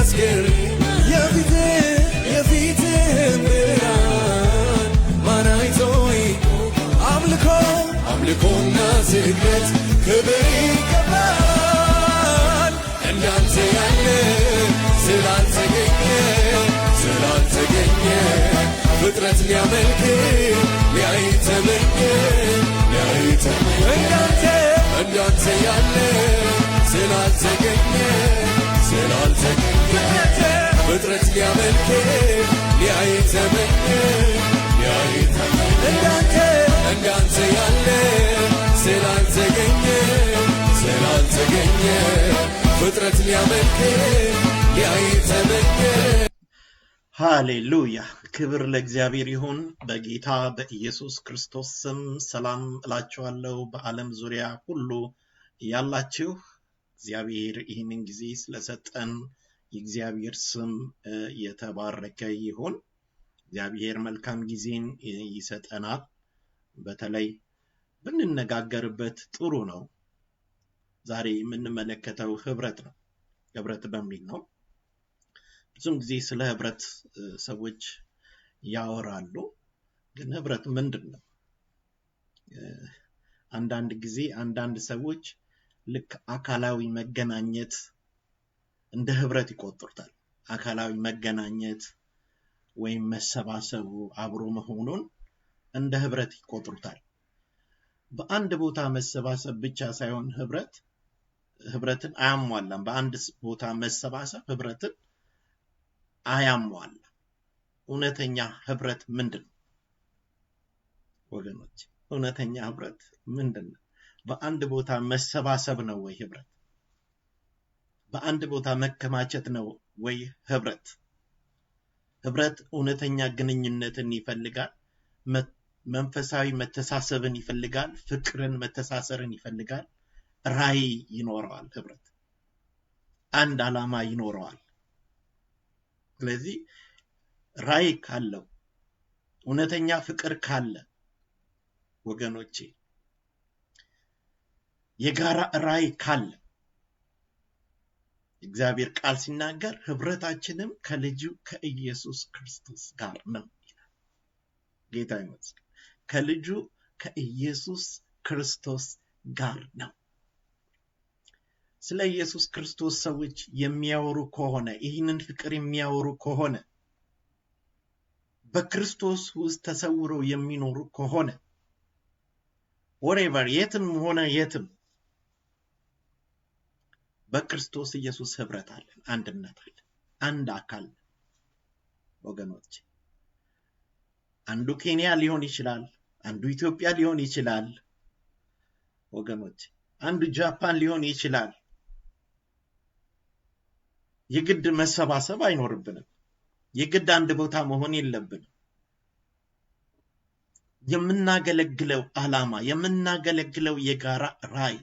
የሚያስገርም የፊትህን ብርሃን ማን አይቶ አምልኮና ስግደት ክብር ይገባል። እንዳንተ ያለ ስላልተገኘ ፍጥረት ሊያመልክ ሊያይ ተመኘ እንዳንተ ያለ ስላልተገኘ ፍጥረት ሊያመልክ ሊያይ ተመኘ እንዳንተ ያለ ስላልተገኘ ፍጥረት ሊያመልክ ሊያይ ተመኘ። ሃሌሉያ! ክብር ለእግዚአብሔር ይሁን። በጌታ በኢየሱስ ክርስቶስ ስም ሰላም እላችኋለሁ። በዓለም ዙሪያ ሁሉ ያላችሁ እግዚአብሔር ይህንን ጊዜ ስለሰጠን የእግዚአብሔር ስም የተባረከ ይሁን። እግዚአብሔር መልካም ጊዜን ይሰጠናል። በተለይ ብንነጋገርበት ጥሩ ነው። ዛሬ የምንመለከተው ህብረት ነው። ህብረት በሚል ነው። ብዙም ጊዜ ስለ ህብረት ሰዎች ያወራሉ። ግን ህብረት ምንድን ነው? አንዳንድ ጊዜ አንዳንድ ሰዎች ልክ አካላዊ መገናኘት እንደ ህብረት ይቆጥሩታል። አካላዊ መገናኘት ወይም መሰባሰቡ አብሮ መሆኑን እንደ ህብረት ይቆጥሩታል። በአንድ ቦታ መሰባሰብ ብቻ ሳይሆን ህብረትን አያሟላም። በአንድ ቦታ መሰባሰብ ህብረትን አያሟላም። እውነተኛ ህብረት ምንድነው? ወገኖች እውነተኛ ህብረት ምንድነው? በአንድ ቦታ መሰባሰብ ነው ወይ ህብረት? በአንድ ቦታ መከማቸት ነው ወይ ህብረት? ህብረት እውነተኛ ግንኙነትን ይፈልጋል። መንፈሳዊ መተሳሰብን ይፈልጋል። ፍቅርን፣ መተሳሰርን ይፈልጋል። ራዕይ ይኖረዋል። ህብረት አንድ ዓላማ ይኖረዋል። ስለዚህ ራዕይ ካለው፣ እውነተኛ ፍቅር ካለ ወገኖቼ፣ የጋራ ራዕይ ካለ እግዚአብሔር ቃል ሲናገር ህብረታችንም ከልጁ ከኢየሱስ ክርስቶስ ጋር ነው ይላል። ጌታ ይመስገን። ከልጁ ከኢየሱስ ክርስቶስ ጋር ነው። ስለ ኢየሱስ ክርስቶስ ሰዎች የሚያወሩ ከሆነ፣ ይህንን ፍቅር የሚያወሩ ከሆነ፣ በክርስቶስ ውስጥ ተሰውረው የሚኖሩ ከሆነ whatever የትም ሆነ የትም በክርስቶስ ኢየሱስ ህብረት አለን፣ አንድነት አለን፣ አንድ አካል ወገኖች። አንዱ ኬንያ ሊሆን ይችላል፣ አንዱ ኢትዮጵያ ሊሆን ይችላል ወገኖች፣ አንዱ ጃፓን ሊሆን ይችላል። የግድ መሰባሰብ አይኖርብንም። የግድ አንድ ቦታ መሆን የለብንም። የምናገለግለው ዓላማ፣ የምናገለግለው የጋራ ራዕይ፣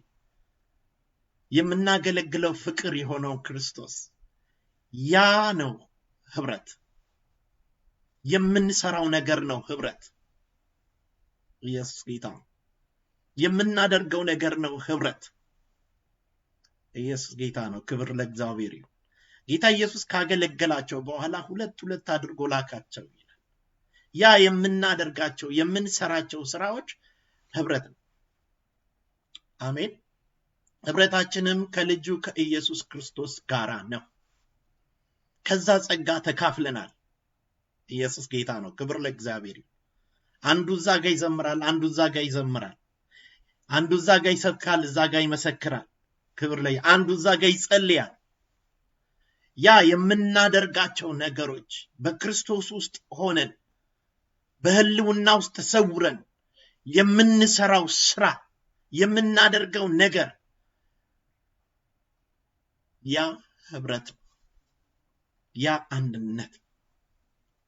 የምናገለግለው ፍቅር የሆነው ክርስቶስ፣ ያ ነው ህብረት። የምንሰራው ነገር ነው ህብረት። ኢየሱስ ጌታ ነው። የምናደርገው ነገር ነው ህብረት። ኢየሱስ ጌታ ነው። ክብር ለእግዚአብሔር ይሁን። ጌታ ኢየሱስ ካገለገላቸው በኋላ ሁለት አድርጎ ላካቸው ይላል። ያ የምናደርጋቸው የምንሰራቸው ስራዎች ህብረት ነው። አሜን። ህብረታችንም ከልጁ ከኢየሱስ ክርስቶስ ጋር ነው። ከዛ ጸጋ ተካፍለናል። ኢየሱስ ጌታ ነው። ክብር ለእግዚአብሔር ይሁን። አንዱ እዛ ጋር ይዘምራል፣ አንዱ እዛ ጋር ይዘምራል፣ አንዱ እዛ ጋር ይሰብካል፣ እዛ ጋር ይመሰክራል። ክብር ላይ አንዱ እዛ ጋር ይጸልያል። ያ የምናደርጋቸው ነገሮች በክርስቶስ ውስጥ ሆነን በህልውና ውስጥ ተሰውረን የምንሰራው ስራ፣ የምናደርገው ነገር ያ ህብረት፣ ያ አንድነት።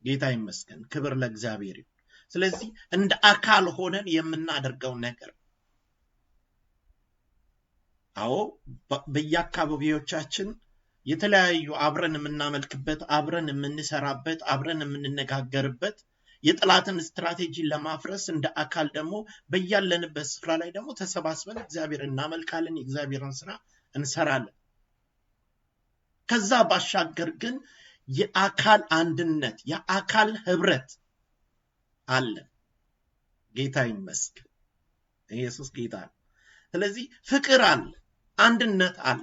ጌታ ይመስገን። ክብር ለእግዚአብሔር ይሁን። ስለዚህ እንደ አካል ሆነን የምናደርገው ነገር አዎ በየአካባቢዎቻችን የተለያዩ አብረን የምናመልክበት፣ አብረን የምንሰራበት፣ አብረን የምንነጋገርበት፣ የጠላትን ስትራቴጂ ለማፍረስ እንደ አካል ደግሞ በያለንበት ስፍራ ላይ ደግሞ ተሰባስበን እግዚአብሔርን እናመልካለን፣ የእግዚአብሔርን ስራ እንሰራለን። ከዛ ባሻገር ግን የአካል አንድነት የአካል ህብረት አለ። ጌታ ይመስገን። ኢየሱስ ጌታ ነው። ስለዚህ ፍቅር አለ፣ አንድነት አለ።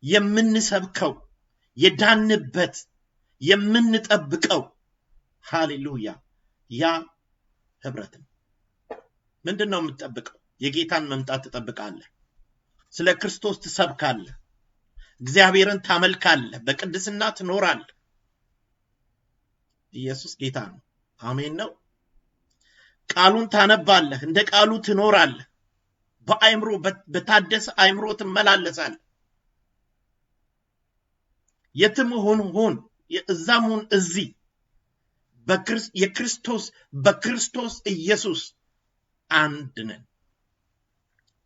የምንሰብከው የዳንበት የምንጠብቀው ሃሌሉያ ያ ህብረት ነው። ምንድነው የምትጠብቀው? የጌታን መምጣት ትጠብቃለህ። ስለ ክርስቶስ ትሰብካለህ። እግዚአብሔርን ታመልካለህ። በቅድስና ትኖራለህ። ኢየሱስ ጌታ ነው። አሜን ነው። ቃሉን ታነባለህ፣ እንደ ቃሉ ትኖራለህ። በአእምሮ በታደሰ አእምሮ ትመላለሳለህ። የትም ሁን እዛም ሁን እዚህ በክርስቶስ ኢየሱስ አንድ ነን።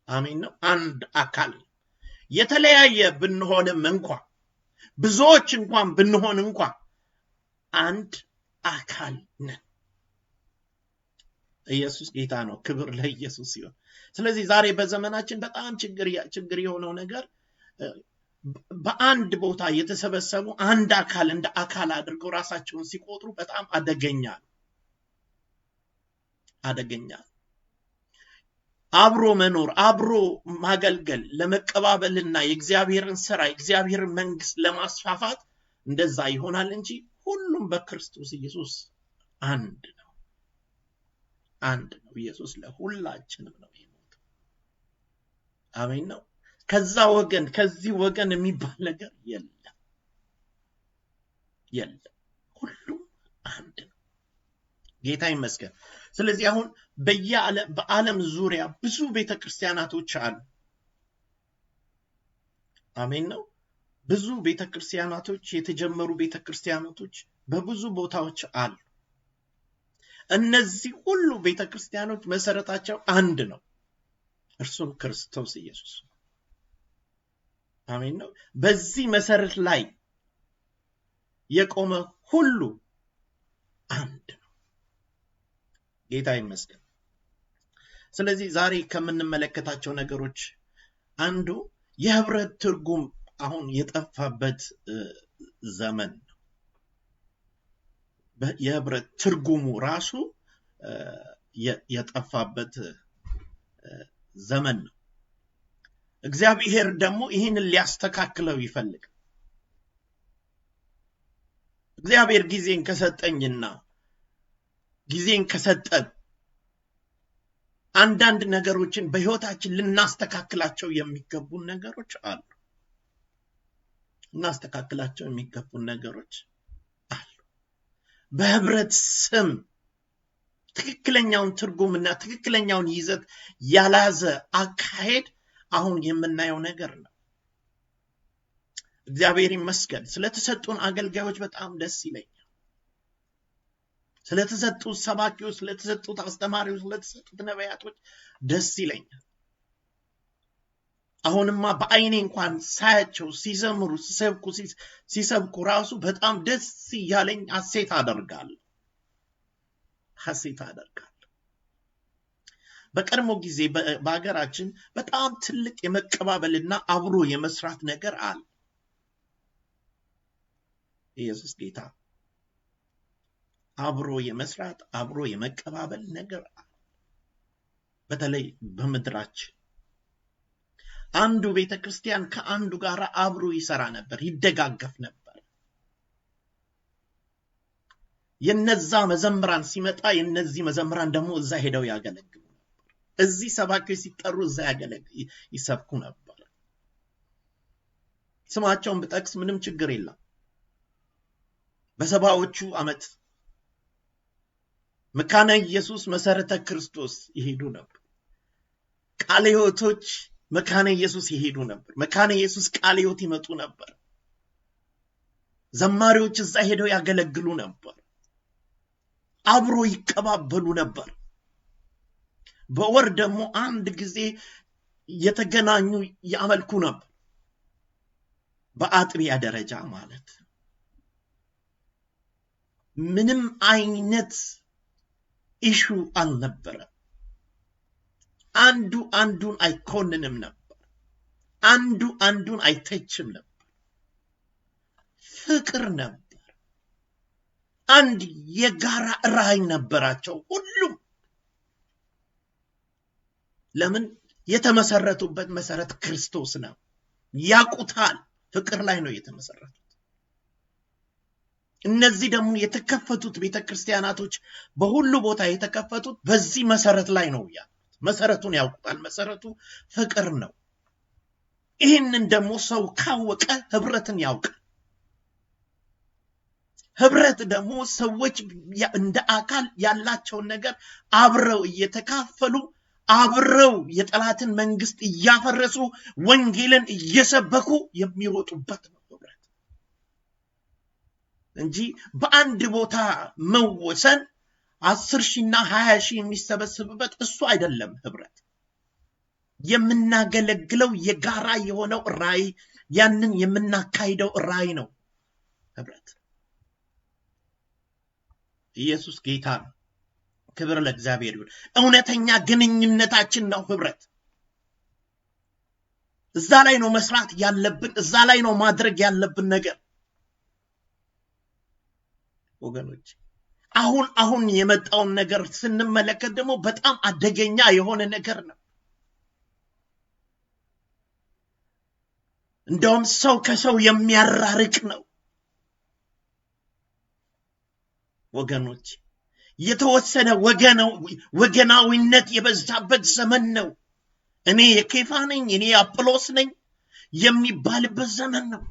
አሜን ነው። አንድ አካል የተለያየ ብንሆንም እንኳን ብዙዎች እንኳን ብንሆን እንኳን አንድ አካል ነን። ኢየሱስ ጌታ ነው። ክብር ለኢየሱስ ይሁን። ስለዚህ ዛሬ በዘመናችን በጣም ችግር የሆነው ነገር በአንድ ቦታ የተሰበሰቡ አንድ አካል እንደ አካል አድርገው ራሳቸውን ሲቆጥሩ በጣም አደገኛ ነው። አብሮ መኖር አብሮ ማገልገል ለመቀባበልና የእግዚአብሔርን ሥራ የእግዚአብሔርን መንግስት ለማስፋፋት እንደዛ ይሆናል እንጂ ሁሉም በክርስቶስ ኢየሱስ አንድ ነው። ኢየሱስ ለሁላችንም ነው የሞተው። አሜን ነው። ከዚህ ወገን የሚባል ነገር የለም። ሁሉም አንድ ነው። ጌታ ይመስገን። ስለዚህ አሁን በዓለም ዙሪያ ብዙ ቤተክርስቲያናቶች አሉ። አሜን ነው። ብዙ ቤተክርስቲያናቶች የተጀመሩ ቤተክርስቲያናቶች በብዙ ቦታዎች አሉ። እነዚህ ሁሉ ቤተክርስቲያኖች መሰረታቸው አንድ ነው። እርሱም ክርስቶስ ኢየሱስ ነው። አሜን ነው። በዚህ መሰረት ላይ የቆመ ሁሉ አንድ ነው። ጌታ ይመስገን። ስለዚህ ዛሬ ከምንመለከታቸው ነገሮች አንዱ የህብረት ትርጉም አሁን የጠፋበት ዘመን ነው። የህብረት ትርጉሙ ራሱ የጠፋበት ዘመን ነው። እግዚአብሔር ደግሞ ይህንን ሊያስተካክለው ይፈልጋል። እግዚአብሔር ጊዜን ከሰጠኝና ጊዜን ከሰጠን አንዳንድ ነገሮችን በህይወታችን ልናስተካክላቸው የሚገቡን ነገሮች አሉ። እናስተካክላቸው የሚገቡን ነገሮች አሉ። በህብረት ስም ትክክለኛውን ትርጉምና ትክክለኛውን ይዘት ያላዘ አካሄድ አሁን የምናየው ነገር ነው። እግዚአብሔር ይመስገን። ስለተሰጡን አገልጋዮች በጣም ደስ ይለኛል። ስለተሰጡት ሰባኪዎች፣ ስለተሰጡት አስተማሪዎች፣ ስለተሰጡት ነቢያቶች ደስ ይለኛል። አሁንማ በአይኔ እንኳን ሳያቸው ሲዘምሩ ሲሰብኩ ራሱ በጣም ደስ እያለኝ ሐሴት አደርጋለሁ። በቀድሞ ጊዜ በአገራችን በጣም ትልቅ የመቀባበልና አብሮ የመስራት ነገር አለ። ኢየሱስ ጌታ። አብሮ የመስራት አብሮ የመቀባበል ነገር አለ። በተለይ በምድራችን አንዱ ቤተክርስቲያን ከአንዱ ጋር አብሮ ይሰራ ነበር፣ ይደጋገፍ ነበር። የነዛ መዘምራን ሲመጣ የነዚህ መዘምራን ደግሞ እዛ ሄደው ያገለግሉ ነበር። እዚህ ሰባኪዎች ሲጠሩ እዛ ይሰብኩ ነበር። ስማቸውን ብጠቅስ ምንም ችግር የለም። በሰባዎቹ ዓመት መካነ ኢየሱስ መሰረተ ክርስቶስ ይሄዱ ነበር። ቃለ ሕይወቶች መካነ ኢየሱስ ይሄዱ ነበር። መካነ ኢየሱስ ቃለ ሕይወት ይመጡ ነበር። ዘማሪዎች እዛ ሄደው ያገለግሉ ነበር። አብሮ ይቀባበሉ ነበር። በወር ደግሞ አንድ ጊዜ የተገናኙ ያመልኩ ነበር። በአጥቢያ ደረጃ ማለት ምንም አይነት ኢሹ አልነበረም። አንዱ አንዱን አይኮንንም ነበር። አንዱ አንዱን አይተችም ነበር። ፍቅር ነበር። አንድ የጋራ ራዕይ ነበራቸው ሁሉም። ለምን? የተመሰረቱበት መሰረት ክርስቶስ ነው። ያቁታል። ፍቅር ላይ ነው የተመሰረቱት። እነዚህ ደግሞ የተከፈቱት ቤተክርስቲያናቶች በሁሉ ቦታ የተከፈቱት በዚህ መሰረት ላይ ነው ያሉት። መሰረቱን ያውቁታል። መሰረቱ ፍቅር ነው። ይህንን ደግሞ ሰው ካወቀ ህብረትን ያውቃል። ህብረት ደግሞ ሰዎች እንደ አካል ያላቸውን ነገር አብረው እየተካፈሉ አብረው የጠላትን መንግስት እያፈረሱ ወንጌልን እየሰበኩ የሚሮጡበት ነው ህብረት እንጂ በአንድ ቦታ መወሰን 10,000 እና 20,000 የሚሰበሰብበት እሱ አይደለም ህብረት። የምናገለግለው የጋራ የሆነው ራዕይ፣ ያንን የምናካሂደው ራዕይ ነው ህብረት። ኢየሱስ ጌታ ነው። ክብር ለእግዚአብሔር ይሁን። እውነተኛ ግንኙነታችን ነው ህብረት። እዛ ላይ ነው መስራት ያለብን፣ እዛ ላይ ነው ማድረግ ያለብን ነገር ወገኖች። አሁን የመጣውን ነገር ስንመለከት ደግሞ በጣም አደገኛ የሆነ ነገር ነው። እንደውም ሰው ከሰው የሚያራርቅ ነው ወገኖች። የተወሰነ ወገናዊነት የበዛበት ዘመን ነው። እኔ የኬፋ ነኝ፣ እኔ አጵሎስ ነኝ የሚባልበት ዘመን ነው።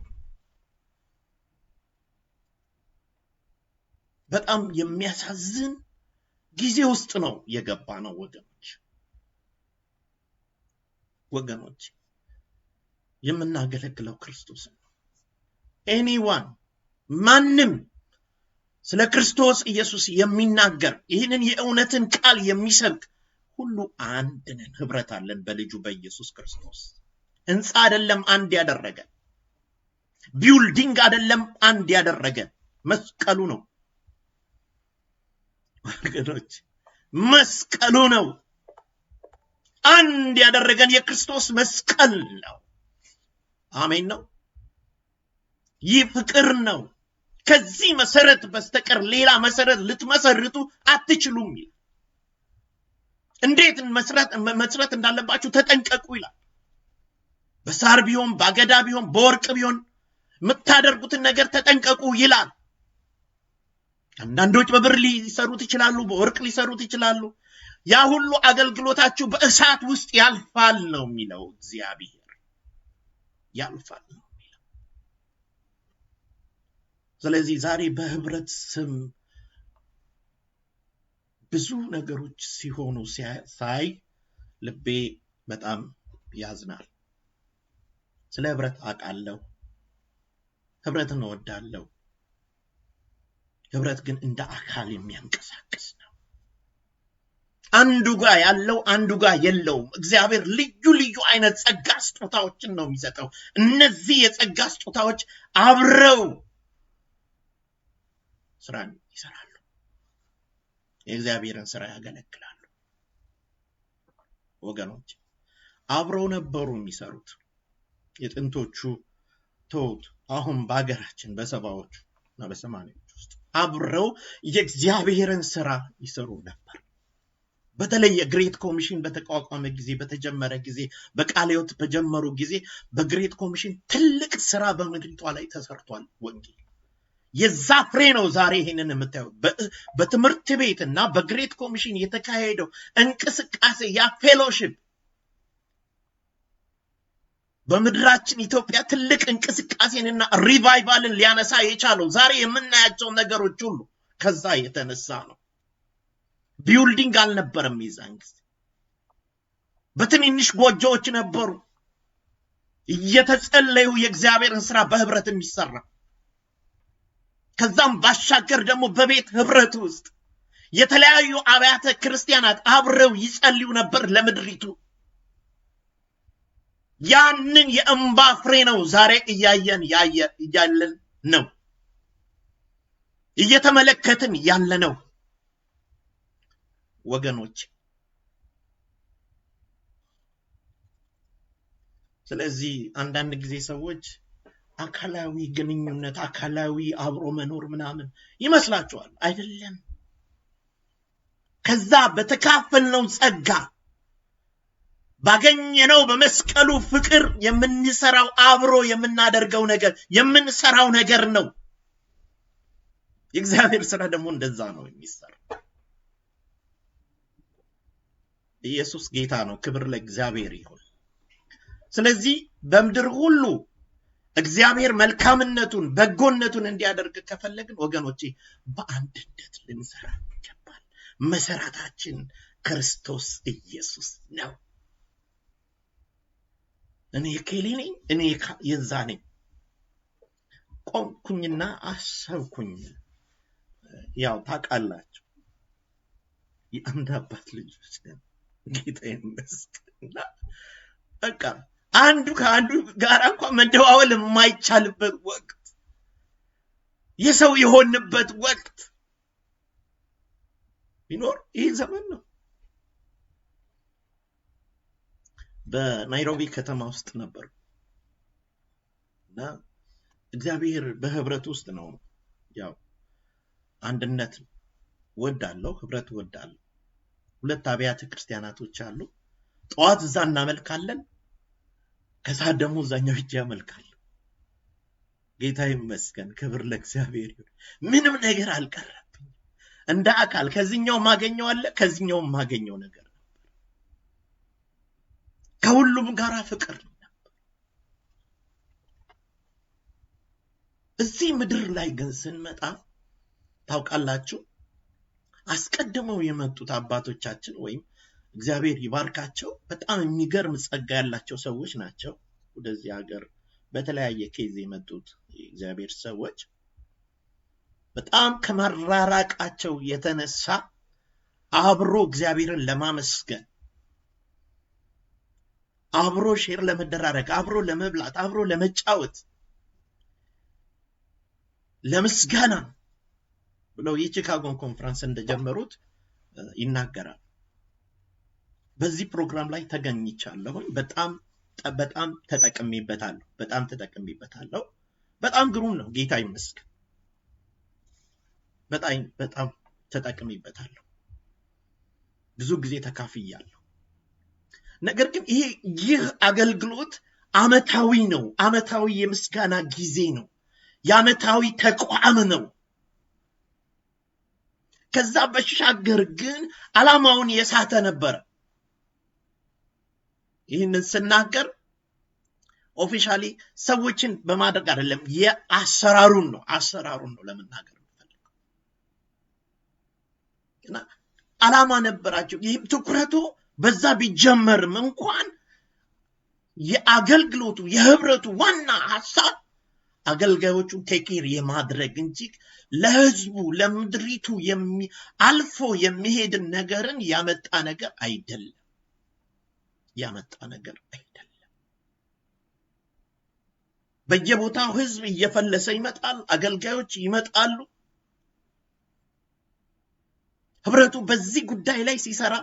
በጣም የሚያሳዝን ጊዜ ውስጥ ነው የገባ ነው ወገኖች። የምናገለግለው ክርስቶስ ነው። ኤኒዋን ማንም ስለ ክርስቶስ ኢየሱስ የሚናገር ይህንን የእውነትን ቃል የሚሰብክ ሁሉ አንድ ነን፣ ህብረት አለን በልጁ በኢየሱስ ክርስቶስ። ህንፃ አይደለም አንድ ያደረገ፣ ቢልዲንግ አይደለም አንድ ያደረገ፣ መስቀሉ ነው ወገኖች፣ መስቀሉ ነው አንድ ያደረገን። የክርስቶስ መስቀል ነው። አሜን ነው። ይህ ፍቅር ነው። ከዚህ መሰረት በስተቀር ሌላ መሰረት ልትመሰርቱ አትችሉም ይላል። እንዴት መስረት እንዳለባችሁ ተጠንቀቁ ይላል። በሳር ቢሆን በአገዳ ቢሆን በወርቅ ቢሆን የምታደርጉትን ነገር ተጠንቀቁ ይላል። አንዳንዶች በብር ሊሰሩት ይችላሉ፣ በወርቅ ሊሰሩት ይችላሉ። ያ ሁሉ አገልግሎታችሁ በእሳት ውስጥ ያልፋል ነው የሚለው እግዚአብሔር። ያልፋል ነው። ስለዚህ ዛሬ በህብረት ስም ብዙ ነገሮች ሲሆኑ ሳይ ልቤ በጣም ያዝናል። ስለ ህብረት አውቃለሁ፣ ህብረትን እወዳለሁ። ህብረት ግን እንደ አካል የሚያንቀሳቅስ ነው። አንዱ ጋር ያለው አንዱ ጋር የለውም። እግዚአብሔር ልዩ ልዩ አይነት ጸጋ ስጦታዎችን ነው የሚሰጠው። እነዚህ የጸጋ ስጦታዎች አብረው ስራን ይሰራሉ፣ የእግዚአብሔርን ስራ ያገለግላሉ ወገኖች። አብረው ነበሩ የሚሰሩት የጥንቶቹ ተውት። አሁን በአገራችን በሰባዎቹ እና በሰማንያዎቹ ውስጥ አብረው የእግዚአብሔርን ስራ ይሰሩ ነበር። በተለይ የግሬት ኮሚሽን በተቋቋመ ጊዜ፣ በተጀመረ ጊዜ፣ በቃለ ሕይወት በጀመሩ ጊዜ በግሬት ኮሚሽን ትልቅ ስራ በምድሪቷ ላይ ተሰርቷል። ወንጌል የዛ ፍሬ ነው ዛሬ ይሄንን የምታዩት። በትምህርት ቤትና በግሬት ኮሚሽን የተካሄደው እንቅስቃሴ፣ ያ ፌሎሺፕ በምድራችን ኢትዮጵያ ትልቅ እንቅስቃሴንና ሪቫይቫልን ሊያነሳ የቻለው ዛሬ የምናያቸው ነገሮች ሁሉ ከዛ የተነሳ ነው። ቢልዲንግ አልነበረም። የዛን ጊዜ በትንንሽ ጎጆዎች ነበሩ እየተጸለዩ የእግዚአብሔርን ስራ በህብረት የሚሰራ። ከዛም ባሻገር ደግሞ በቤት ህብረት ውስጥ የተለያዩ አብያተ ክርስቲያናት አብረው ይጸልዩ ነበር ለምድሪቱ። ያንን የእንባ ፍሬ ነው ዛሬ እያለን ነው፣ እየተመለከትን ያለ ነው ወገኖች። ስለዚህ አንዳንድ ጊዜ ሰዎች አካላዊ ግንኙነት፣ አካላዊ አብሮ መኖር ምናምን ይመስላችኋል? አይደለም። ከዛ በተካፈልነው ጸጋ ባገኘነው በመስቀሉ ፍቅር የምንሰራው አብሮ የምናደርገው ነገር የምንሰራው ነገር ነው። የእግዚአብሔር ሥራ ደግሞ እንደዛ ነው የሚሰራው። ኢየሱስ ጌታ ነው። ክብር ለእግዚአብሔር ይሁን። ስለዚህ በምድር ሁሉ እግዚአብሔር መልካምነቱን በጎነቱን እንዲያደርግ ከፈለግን ወገኖቼ በአንድነት ልንሰራ ይገባል። መሰረታችን ክርስቶስ ኢየሱስ ነው። እኔ ከሌ ነኝ፣ እኔ የዛ ነኝ። ቆምኩኝና አሰብኩኝ። ያው ታውቃላችሁ የአንድ አባት ልጆች ነን። ጌታ ይመስገን። በቃ አንዱ ከአንዱ ጋር እንኳን መደዋወል የማይቻልበት ወቅት፣ የሰው የሆንበት ወቅት ቢኖር ይህ ዘመን ነው። በናይሮቢ ከተማ ውስጥ ነበር እና እግዚአብሔር በህብረት ውስጥ ነው። ያው አንድነት ወዳለው ህብረት ወዳለው ሁለት አብያተ ክርስቲያናቶች አሉ። ጠዋት እዛ እናመልካለን፣ ከሰዓት ደግሞ እዛኛው ሂጅ ያመልካል። ጌታ ይመስገን። ክብር ለእግዚአብሔር ይሁን። ምንም ነገር አልቀረብኝ። እንደ አካል ከዚህኛው ማገኘው አለ፣ ከዚህኛው ማገኘው ነገር ከሁሉም ጋር ፍቅር ነበር። እዚህ ምድር ላይ ግን ስንመጣ ታውቃላችሁ አስቀድመው የመጡት አባቶቻችን ወይም እግዚአብሔር ይባርካቸው በጣም የሚገርም ጸጋ ያላቸው ሰዎች ናቸው። ወደዚህ ሀገር በተለያየ ኬዝ የመጡት እግዚአብሔር ሰዎች በጣም ከመራራቃቸው የተነሳ አብሮ እግዚአብሔርን ለማመስገን፣ አብሮ ሼር ለመደራረግ፣ አብሮ ለመብላት፣ አብሮ ለመጫወት፣ ለምስጋና ብለው የቺካጎን ኮንፈረንስ እንደጀመሩት ይናገራል። በዚህ ፕሮግራም ላይ ተገኝቻለሁ። በጣም ተጠቅሜበታለሁ። በጣም ግሩም ነው። ጌታ ይመስገን። በጣም ተጠቅሜበታለሁ። ብዙ ጊዜ ተካፍያለሁ። ነገር ግን ይህ አገልግሎት አመታዊ ነው። አመታዊ የምስጋና ጊዜ ነው። የአመታዊ ተቋም ነው። ከዛ በሻገር ግን ዓላማውን የሳተ ነበር። ይህንን ስናገር ኦፊሻሊ ሰዎችን በማድረግ አይደለም፣ የአሰራሩን ነው ለመናገር የምፈልገው። እና ዓላማ ነበራቸው። ይህም ትኩረቱ በዛ ቢጀመርም እንኳን የአገልግሎቱ የህብረቱ ዋና ሐሳብ አገልጋዮቹን ቴኬር የማድረግ እንጂ ለህዝቡ ለምድሪቱ አልፎ የሚሄድን ነገርን ያመጣ ነገር አይደለም። በየቦታው ህዝብ እየፈለሰ ይመጣል። አገልጋዮች ይመጣሉ። ህብረቱ በዚህ ጉዳይ ላይ ሲሰራ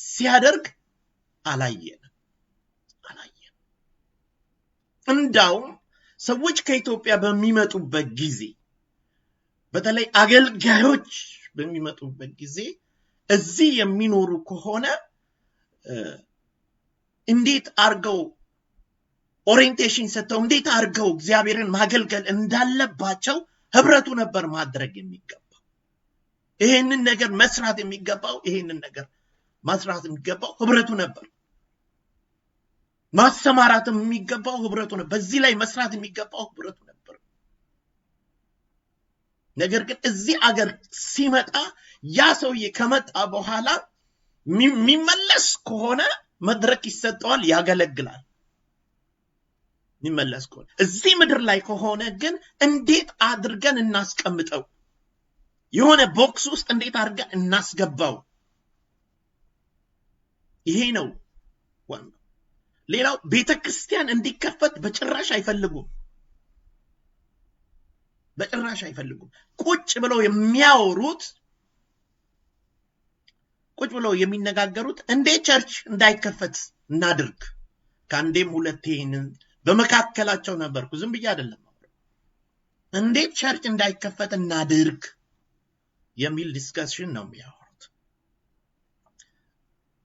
ሲያደርግ አላየንም። እንዳውም ሰዎች ከኢትዮጵያ በሚመጡበት ጊዜ በተለይ አገልጋዮች በሚመጡበት ጊዜ እዚህ የሚኖሩ ከሆነ እንዴት አርገው ኦሪየንቴሽን ሰጥተው እንዴት አርገው እግዚአብሔርን ማገልገል እንዳለባቸው ህብረቱ ነበር ማድረግ የሚገባው። ይሄንን ነገር መስራት የሚገባው ህብረቱ ነበር። ማሰማራትም የሚገባው ህብረቱ ነበር። በዚህ ላይ መስራት የሚገባው ህብረቱ ነበር። ነገር ግን እዚህ አገር ሲመጣ ያ ሰውዬ ከመጣ በኋላ የሚመለስ ከሆነ መድረክ ይሰጠዋል፣ ያገለግላል። የሚመለስ ከሆነ እዚህ ምድር ላይ ከሆነ ግን እንዴት አድርገን እናስቀምጠው፣ የሆነ ቦክስ ውስጥ እንዴት አድርገን እናስገባው፣ ይሄ ነው ዋናው። ሌላው ቤተክርስቲያን እንዲከፈት በጭራሽ አይፈልጉም። ቁጭ ብለው የሚያወሩት ቁጭ ብለው የሚነጋገሩት እንዴት ቸርች እንዳይከፈት እናድርግ። ከአንዴም ሁለቴ ይህንን በመካከላቸው ነበርኩ። ዝም ብዬ አይደለም። እንዴት ቸርች እንዳይከፈት እናድርግ የሚል ዲስከሽን ነው የሚያወሩት።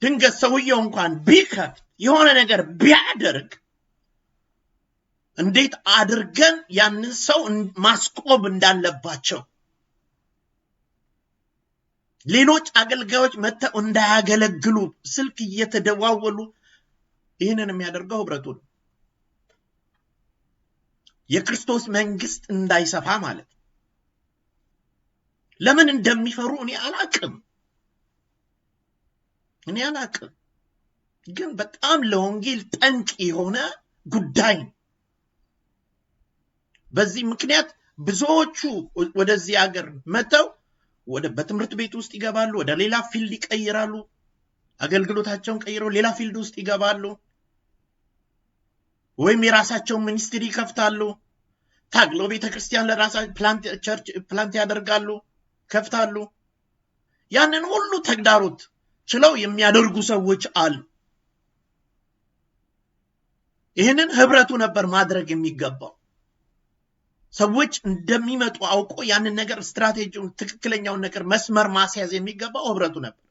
ድንገት ሰውየው እንኳን ቢከፍት የሆነ ነገር ቢያደርግ እንዴት አድርገን ያንን ሰው ማስቆም እንዳለባቸው፣ ሌሎች አገልጋዮች መተው እንዳያገለግሉ ስልክ እየተደዋወሉ ይህንን የሚያደርገው ህብረቱ ነው። የክርስቶስ መንግስት እንዳይሰፋ ማለት ነው። ለምን እንደሚፈሩ እኔ አላቅም። ግን በጣም ለወንጌል ጠንቅ የሆነ ጉዳይ ነው። በዚህ ምክንያት ብዙዎቹ ወደዚህ ሀገር መተው በትምህርት ቤት ውስጥ ይገባሉ፣ ወደ ሌላ ፊልድ ይቀይራሉ፣ አገልግሎታቸውን ቀይረው ሌላ ፊልድ ውስጥ ይገባሉ፣ ወይም የራሳቸውን ሚኒስትሪ ይከፍታሉ። ታግሎ ቤተክርስቲያን ለራሳቸው ፕላንት ያደርጋሉ፣ ከፍታሉ። ያንን ሁሉ ተግዳሮት ችለው የሚያደርጉ ሰዎች አሉ። ይህንን ህብረቱ ነበር ማድረግ የሚገባው። ሰዎች እንደሚመጡ አውቆ ያንን ነገር ስትራቴጂውን፣ ትክክለኛውን ነገር መስመር ማስያዝ የሚገባው ህብረቱ ነበር።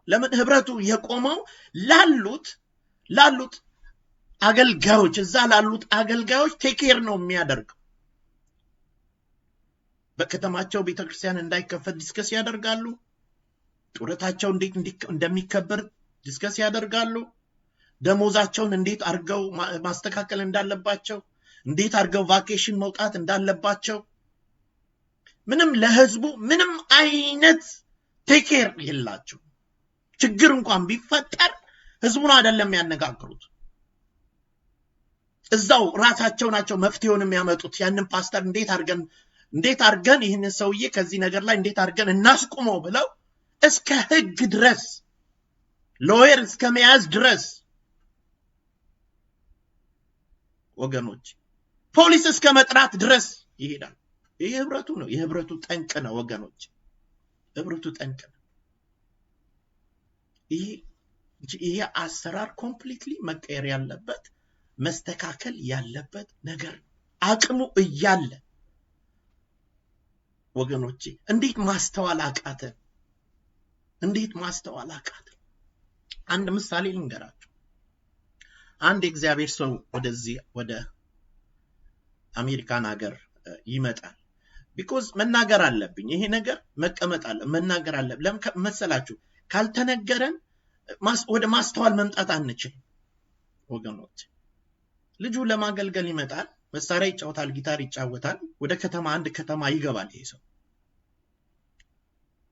ለምን ህብረቱ የቆመው ላሉት አገልጋዮች፣ እዛ ላሉት አገልጋዮች ቴኬር ነው የሚያደርገው። በከተማቸው ቤተክርስቲያን እንዳይከፈት ዲስከስ ያደርጋሉ። ጡረታቸው እንዴት እንደሚከበር ዲስከስ ያደርጋሉ። ደሞዛቸውን እንዴት አድርገው ማስተካከል እንዳለባቸው፣ እንዴት አድርገው ቫኬሽን መውጣት እንዳለባቸው፣ ምንም ለህዝቡ ምንም አይነት ቴኬር የላቸው። ችግር እንኳን ቢፈጠር ህዝቡን አይደለም ያነጋግሩት። እዛው ራሳቸው ናቸው መፍትሄውን የሚያመጡት። ያንን ፓስተር እንዴት አድርገን ይህንን ሰውዬ ከዚህ ነገር ላይ እንዴት አድርገን እናስቁመው ብለው እስከ ህግ ድረስ ሎየር እስከ መያዝ ድረስ ወገኖች፣ ፖሊስ እስከ መጥራት ድረስ ይሄዳል። ይሄ ህብረቱ ነው። የህብረቱ ጠንቅ ነው ወገኖች፣ ህብረቱ ጠንቅ ነው። ይሄ አሰራር ኮምፕሊትሊ መቀየር ያለበት መስተካከል ያለበት ነገር አቅሙ እያለ ወገኖቼ እንዴት ማስተዋል አቃተ? አንድ ምሳሌ ልንገራችሁ። አንድ እግዚአብሔር ሰው ወደ አሜሪካን ሀገር ይመጣል። ቢኮዝ መናገር አለብኝ። ይሄ ነገር መናገር አለብኝ። ለምን መሰላችሁ? ካልተነገረን ወደ ማስተዋል መምጣት አንችልም ወገኖች። ልጁ ለማገልገል ይመጣል። መሳሪያ ይጫወታል፣ ጊታር ይጫወታል። ወደ አንድ ከተማ ይገባል። ይሄ ሰው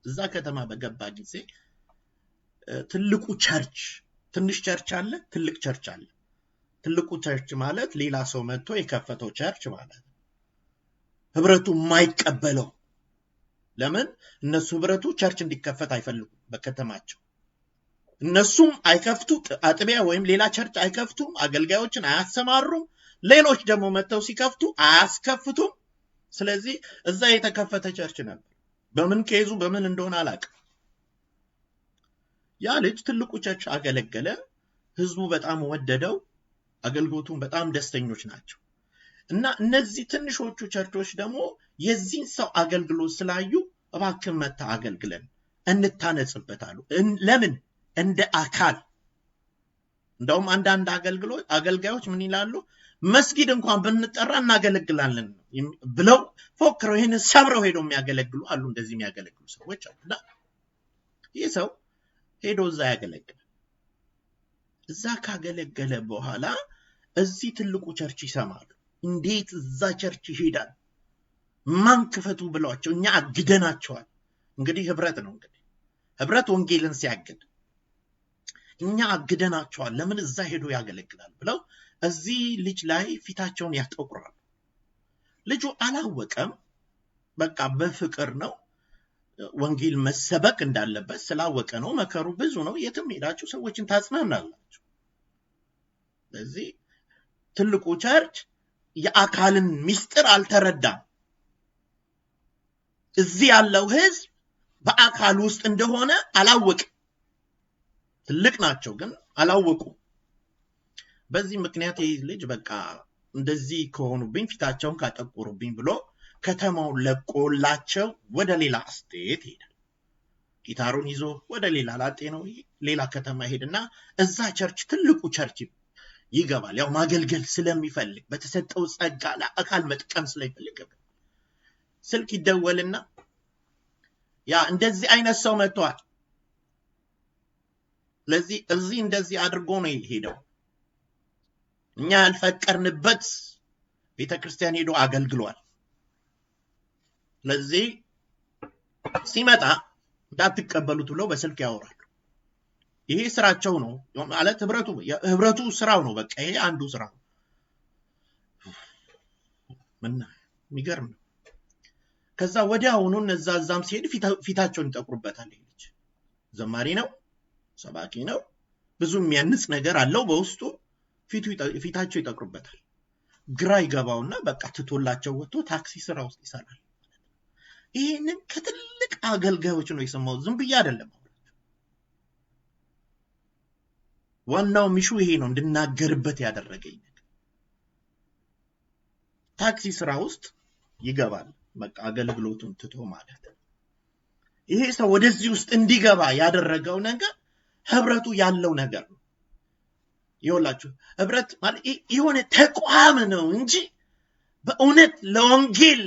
እዛ ከተማ በገባ ጊዜ ትልቁ ቸርች፣ ትንሽ ቸርች አለ፣ ትልቅ ቸርች አለ። ትልቁ ቸርች ማለት ሌላ ሰው መጥቶ የከፈተው ቸርች ማለት ነው። ህብረቱ የማይቀበለው ለምን? እነሱ ህብረቱ ቸርች እንዲከፈት አይፈልጉም በከተማቸው። እነሱም አይከፍቱ፣ አጥቢያ ወይም ሌላ ቸርች አይከፍቱም፣ አገልጋዮችን አያሰማሩም። ሌሎች ደግሞ መጥተው ሲከፍቱ አያስከፍቱም። ስለዚህ እዛ የተከፈተ ቸርች ነበር። በምን ከይዙ በምን እንደሆነ አላውቅም። ያ ልጅ ትልቁ ቸርች አገለገለ። ህዝቡ በጣም ወደደው። አገልግሎቱን በጣም ደስተኞች ናቸው። እና እነዚህ ትንሾቹ ቸርቾች ደግሞ የዚህን ሰው አገልግሎት ስላዩ እባክህ መታ አገልግለን እንታነጽበታሉ። ለምን? እንደ አካል። እንደውም አንዳንድ አገልጋዮች ምን ይላሉ? መስጊድ እንኳን ብንጠራ እናገለግላለን ብለው ፎክረው ይሄንን ሰብረው ሄደው የሚያገለግሉ አሉ። እንደዚህ የሚያገለግሉ ሰዎች አሉና ይህ ሰው ሄዶ እዛ ያገለግላል። እዛ ካገለገለ በኋላ እዚህ ትልቁ ቸርች ይሰማሉ። እንዴት እዛ ቸርች ይሄዳል? ማን ክፈቱ ብሏቸው፣ እኛ አግደናቸዋል። እንግዲህ ህብረት ነው። እንግዲህ ህብረት ወንጌልን ሲያግድ እኛ አግደናቸዋል፣ ለምን እዛ ሄዶ ያገለግላል ብለው እዚህ ልጅ ላይ ፊታቸውን ያጠቁራሉ። ልጁ አላወቀም። በቃ በፍቅር ነው ወንጌል መሰበክ እንዳለበት ስላወቀ ነው። መከሩ ብዙ ነው። የትም ሄዳችሁ ሰዎችን ታጽናናላችሁ። ስለዚህ ትልቁ ቸርች የአካልን ሚስጥር አልተረዳም። እዚህ ያለው ህዝብ በአካል ውስጥ እንደሆነ አላወቀም። ትልቅ ናቸው ግን አላወቁም። በዚህ ምክንያት ይህ ልጅ በቃ እንደዚህ ከሆኑብኝ ፊታቸውን ካጠቆሩብኝ ብሎ ከተማውን ለቆላቸው ወደ ሌላ ስቴት ሄደ። ጊታሩን ይዞ ወደ ሌላ ላጤ ነው ሌላ ከተማ ሄድና እዛ ቸርች ትልቁ ቸርች ይገባል። ያው ማገልገል ስለሚፈልግ በተሰጠው ጸጋ ለአካል መጥቀም ስለሚፈልግ ስልክ ይደወልና ያ እንደዚህ አይነት ሰው መጥቷል፣ ለዚህ እዚህ እንደዚህ አድርጎ ነው ሄደው እኛ ያልፈቀርንበት ቤተክርስቲያን ሄዶ አገልግሏል። ለዚህ ሲመጣ እንዳትቀበሉት ብለው በስልክ ያወራሉ። ይሄ ስራቸው ነው ማለት ህብረቱ ስራው ነው። በቃ ይሄ አንዱ ስራው ምን የሚገርም ነው። ከዛ ወዲያውኑ እዛም ሲሄድ ፊታቸውን ይጠቁሩበታል። ይሄ ልጅ ዘማሪ ነው፣ ሰባኪ ነው፣ ብዙ የሚያንጽ ነገር አለው በውስጡ። ፊታቸው ይጠቁሩበታል። ግራ ይገባውና በቃ ትቶላቸው ወጥቶ ታክሲ ስራ ውስጥ ይሰራል። ይሄንን ከትልቅ አገልጋዮች ነው የሰማው፣ ዝም ብዬ አይደለም። ዋናው ሚሹ ይሄ ነው እንድናገርበት ያደረገኝ። ታክሲ ስራ ውስጥ ይገባል። በቃ አገልግሎቱን ትቶ ማለት ነው። ይሄ ሰው ወደዚህ ውስጥ እንዲገባ ያደረገው ነገር ህብረቱ ያለው ነገር ነው። ይኸውላችሁ ህብረት ማለት የሆነ ተቋም ነው እንጂ በእውነት ለወንጌል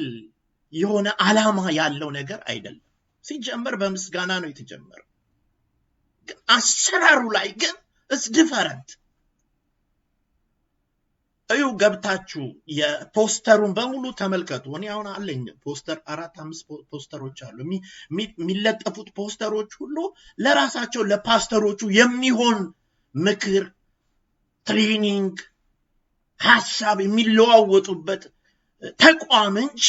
የሆነ ዓላማ ያለው ነገር አይደለም። ሲጀመር በምስጋና ነው የተጀመረው፣ ግን አሰራሩ ላይ ግን it's different። እዩ ገብታችሁ የፖስተሩን በሙሉ ተመልከቱ። እኔ አሁን አለኝ ፖስተር 4-5 ፖስተሮች አሉ። የሚለጠፉት ፖስተሮች ሁሉ ለራሳቸው ለፓስተሮቹ የሚሆን ምክር፣ ትሬኒንግ፣ ሐሳብ የሚለዋወጡበት ተቋም እንጂ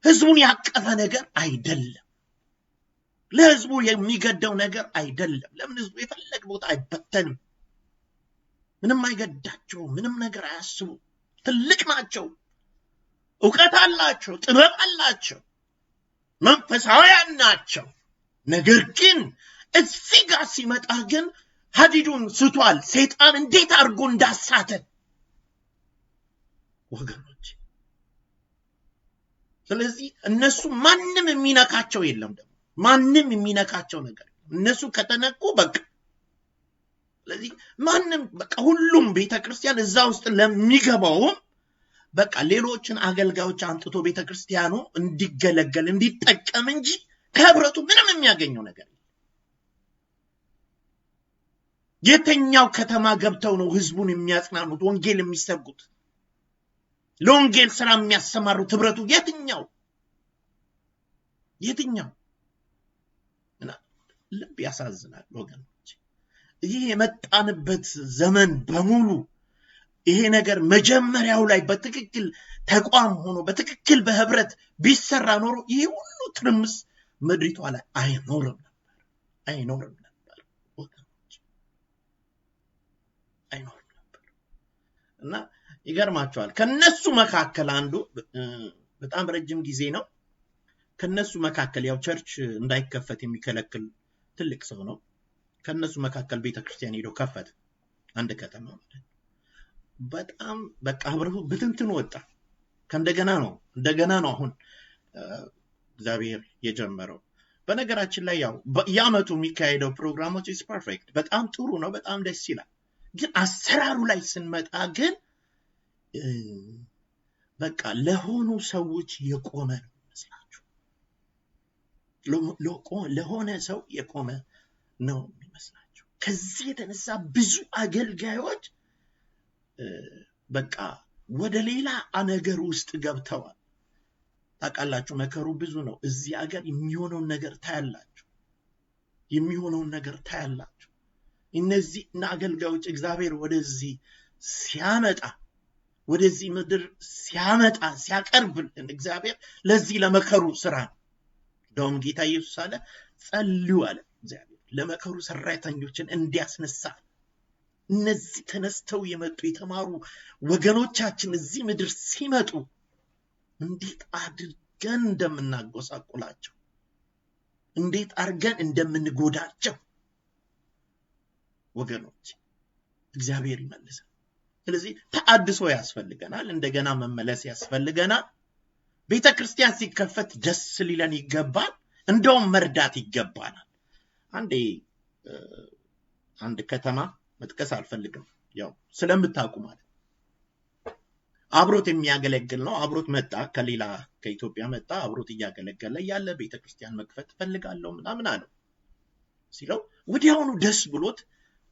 ህዝቡን ያቀፈ ነገር አይደለም። ለህዝቡ የሚገደው ነገር አይደለም። ለምን ህዝቡ የፈለገ ቦታ አይበተንም። ምንም አይገዳቸው፣ ምንም ነገር አያስቡ። ትልቅ ናቸው፣ ዕውቀት አላቸው፣ ጥበብ አላቸው፣ መንፈሳውያን ናቸው። ነገር ግን እዚህ ጋር ሲመጣ ግን ሀዲዱን ስቷል። ሰይጣን እንዴት አድርጎ እንዳሳተ ወገኖች። ስለዚህ እነሱ ማንም የሚነካቸው የለም። ደግሞ ማንም የሚነካቸው ነገር እነሱ ከተነኩ በቃ ስለዚህ ማንም በቃ ሁሉም ቤተክርስቲያን እዛ ውስጥ ለሚገባውም በቃ ሌሎችን አገልጋዮች አንጥቶ ቤተክርስቲያኑ እንዲገለገል እንዲጠቀም እንጂ ከህብረቱ ምንም የሚያገኘው ነገር የለም። የትኛው ከተማ ገብተው ነው ህዝቡን የሚያጽናኑት፣ ወንጌል የሚሰብኩት፣ ለወንጌል ስራ የሚያሰማሩት? ህብረቱ የትኛው እና ልብ ያሳዝናል ወገኖች። ይህ የመጣንበት ዘመን በሙሉ ይሄ ነገር መጀመሪያው ላይ በትክክል ተቋም ሆኖ በትክክል በህብረት ቢሰራ ኖሮ ይሄ ሁሉ ትርምስ ምድሪቷ ላይ አይኖርም ነበር ወገኖች፣ አይኖርም ነበር። እና ይገርማቸዋል። ከነሱ መካከል አንዱ በጣም ረጅም ጊዜ ነው። ከነሱ መካከል ያው ቸርች እንዳይከፈት የሚከለክል ትልቅ ሰው ነው። ከነሱ መካከል ቤተክርስቲያን ሄዶ ከፈተ፣ አንድ ከተማ ማለት። በጣም በቃ ህብረቱ ብትንትን ወጣ። እንደገና ነው አሁን እግዚአብሔር የጀመረው። በነገራችን ላይ ያው በየዓመቱ የሚካሄደው ፕሮግራሞች is perfect፣ በጣም ጥሩ ነው፣ በጣም ደስ ይላል። ግን አሰራሩ ላይ ስንመጣ ግን በቃ ለሆኑ ሰዎች የቆመ ነው ይመስላችሁ። ለሆነ ሰው የቆመ ነው የሚመስላችሁ። ከዚህ የተነሳ ብዙ አገልጋዮች በቃ ወደ ሌላ ነገር ውስጥ ገብተዋል። ታውቃላችሁ መከሩ ብዙ ነው። እዚህ ሀገር የሚሆነውን ነገር ታያላችሁ። እነዚህ አገልጋዮች እግዚአብሔር ወደዚህ ሲያመጣ ወደዚህ ምድር ሲያቀርብልን እግዚአብሔር ለዚህ ለመከሩ ስራ ነው። ደም ጌታ ኢየሱስ አለ ጸልዩ አለ እግዚአብሔር ለመከሩ ሰራተኞችን እንዲያስነሳ። እነዚህ ተነስተው የመጡ የተማሩ ወገኖቻችን እዚህ ምድር ሲመጡ እንዴት አድርገን እንደምናጎሳቁላቸው፣ እንዴት አድርገን እንደምንጎዳቸው ወገኖች እግዚአብሔር ይመልሳል። ስለዚህ ተአድሶ ያስፈልገናል፣ እንደገና መመለስ ያስፈልገናል። ቤተክርስቲያን ሲከፈት ደስ ሊለን ይገባል፣ እንደውም መርዳት ይገባናል። አንድ ከተማ መጥቀስ አልፈልግም ያው ስለምታውቁ ማለት አብሮት የሚያገለግል ነው። አብሮት መጣ ከኢትዮጵያ መጣ፣ አብሮት እያገለገለ ያለ ቤተክርስቲያን መክፈት ፈልጋለሁ ምናምን አለው ሲለው ወዲያውኑ ደስ ብሎት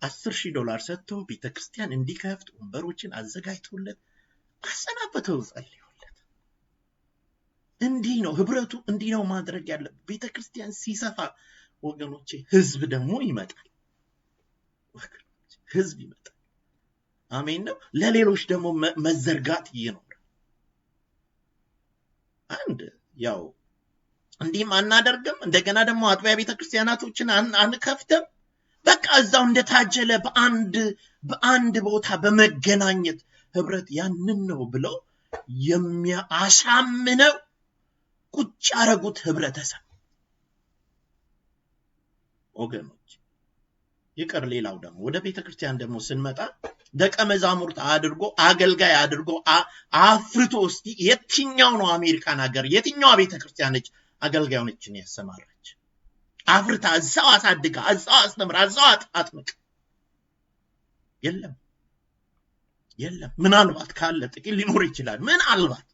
$10,000 ሰጥቶ ቤተክርስቲያን እንዲከፍት ወንበሮችን አዘጋጅቶለት አሰናበተው፣ ጸልዮለት። እንዲህ ነው ህብረቱ፣ እንዲህ ነው ማድረግ ያለበት። ቤተክርስቲያን ሲሰፋ ወገኖቼ ህዝብ ደግሞ ይመጣል፣ ህዝብ ይመጣል። አሜን ነው። ለሌሎች ደግሞ መዘርጋት ይኖራል። ያው እንዲህም አናደርግም። እንደገና ደግሞ አጥቢያ ቤተክርስቲያናቶችን አንከፍትም። በቃ እዛው እንደታጀለ በአንድ ቦታ በመገናኘት ህብረት ያንን ነው ብለው የሚያሳምነው ቁጭ ያረጉት ህብረተሰብ ወገኖች። ይቀር ሌላው ደግሞ ወደ ቤተክርስቲያን ደግሞ ስንመጣ ደቀ መዛሙርት አድርጎ አገልጋይ አድርጎ አፍርቶ እስቲ የትኛው ነው አሜሪካን ሀገር የትኛው ቤተክርስቲያን ነች አገልጋዮችን ያሰማራች? አፍርታ እዛው አሳድጋ እዛው አስተምራ እዛው አጥምቅ? የለም። ምናልባት ካለ ጥቂት ሊኖር ይችላል። ምናልባት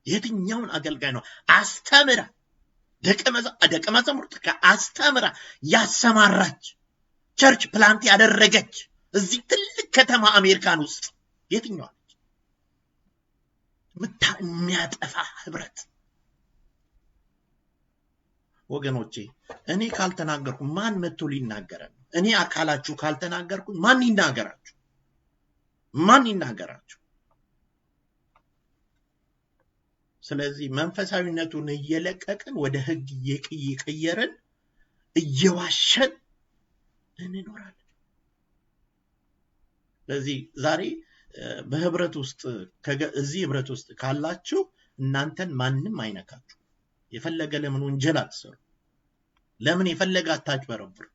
የትኛውን አገልጋይ ነው አስተምራ ደቀ መዛሙርት አስተምራ ያሰማራች ቸርች ፕላንት ያደረገች እዚህ ትልቅ ከተማ አሜሪካን ውስጥ የትኛው ነች? የሚያጠፋ ህብረት ወገኖቼ። እኔ ካልተናገርኩ ማን መጥቶ ሊናገረን? እኔ አካላችሁ ካልተናገርኩ ማን ይናገራችሁ? ስለዚህ መንፈሳዊነቱን እየለቀቅን ወደ ህግ እየቀየርን እየዋሸን እንኖራለን። ስለዚህ ዛሬ በህብረት ውስጥ እዚህ ህብረት ውስጥ ካላችሁ እናንተን ማንም አይነካችሁ። የፈለገ ለምን ወንጀል አትሰሩ፣ ለምን የፈለገ አታጭበረብሩ።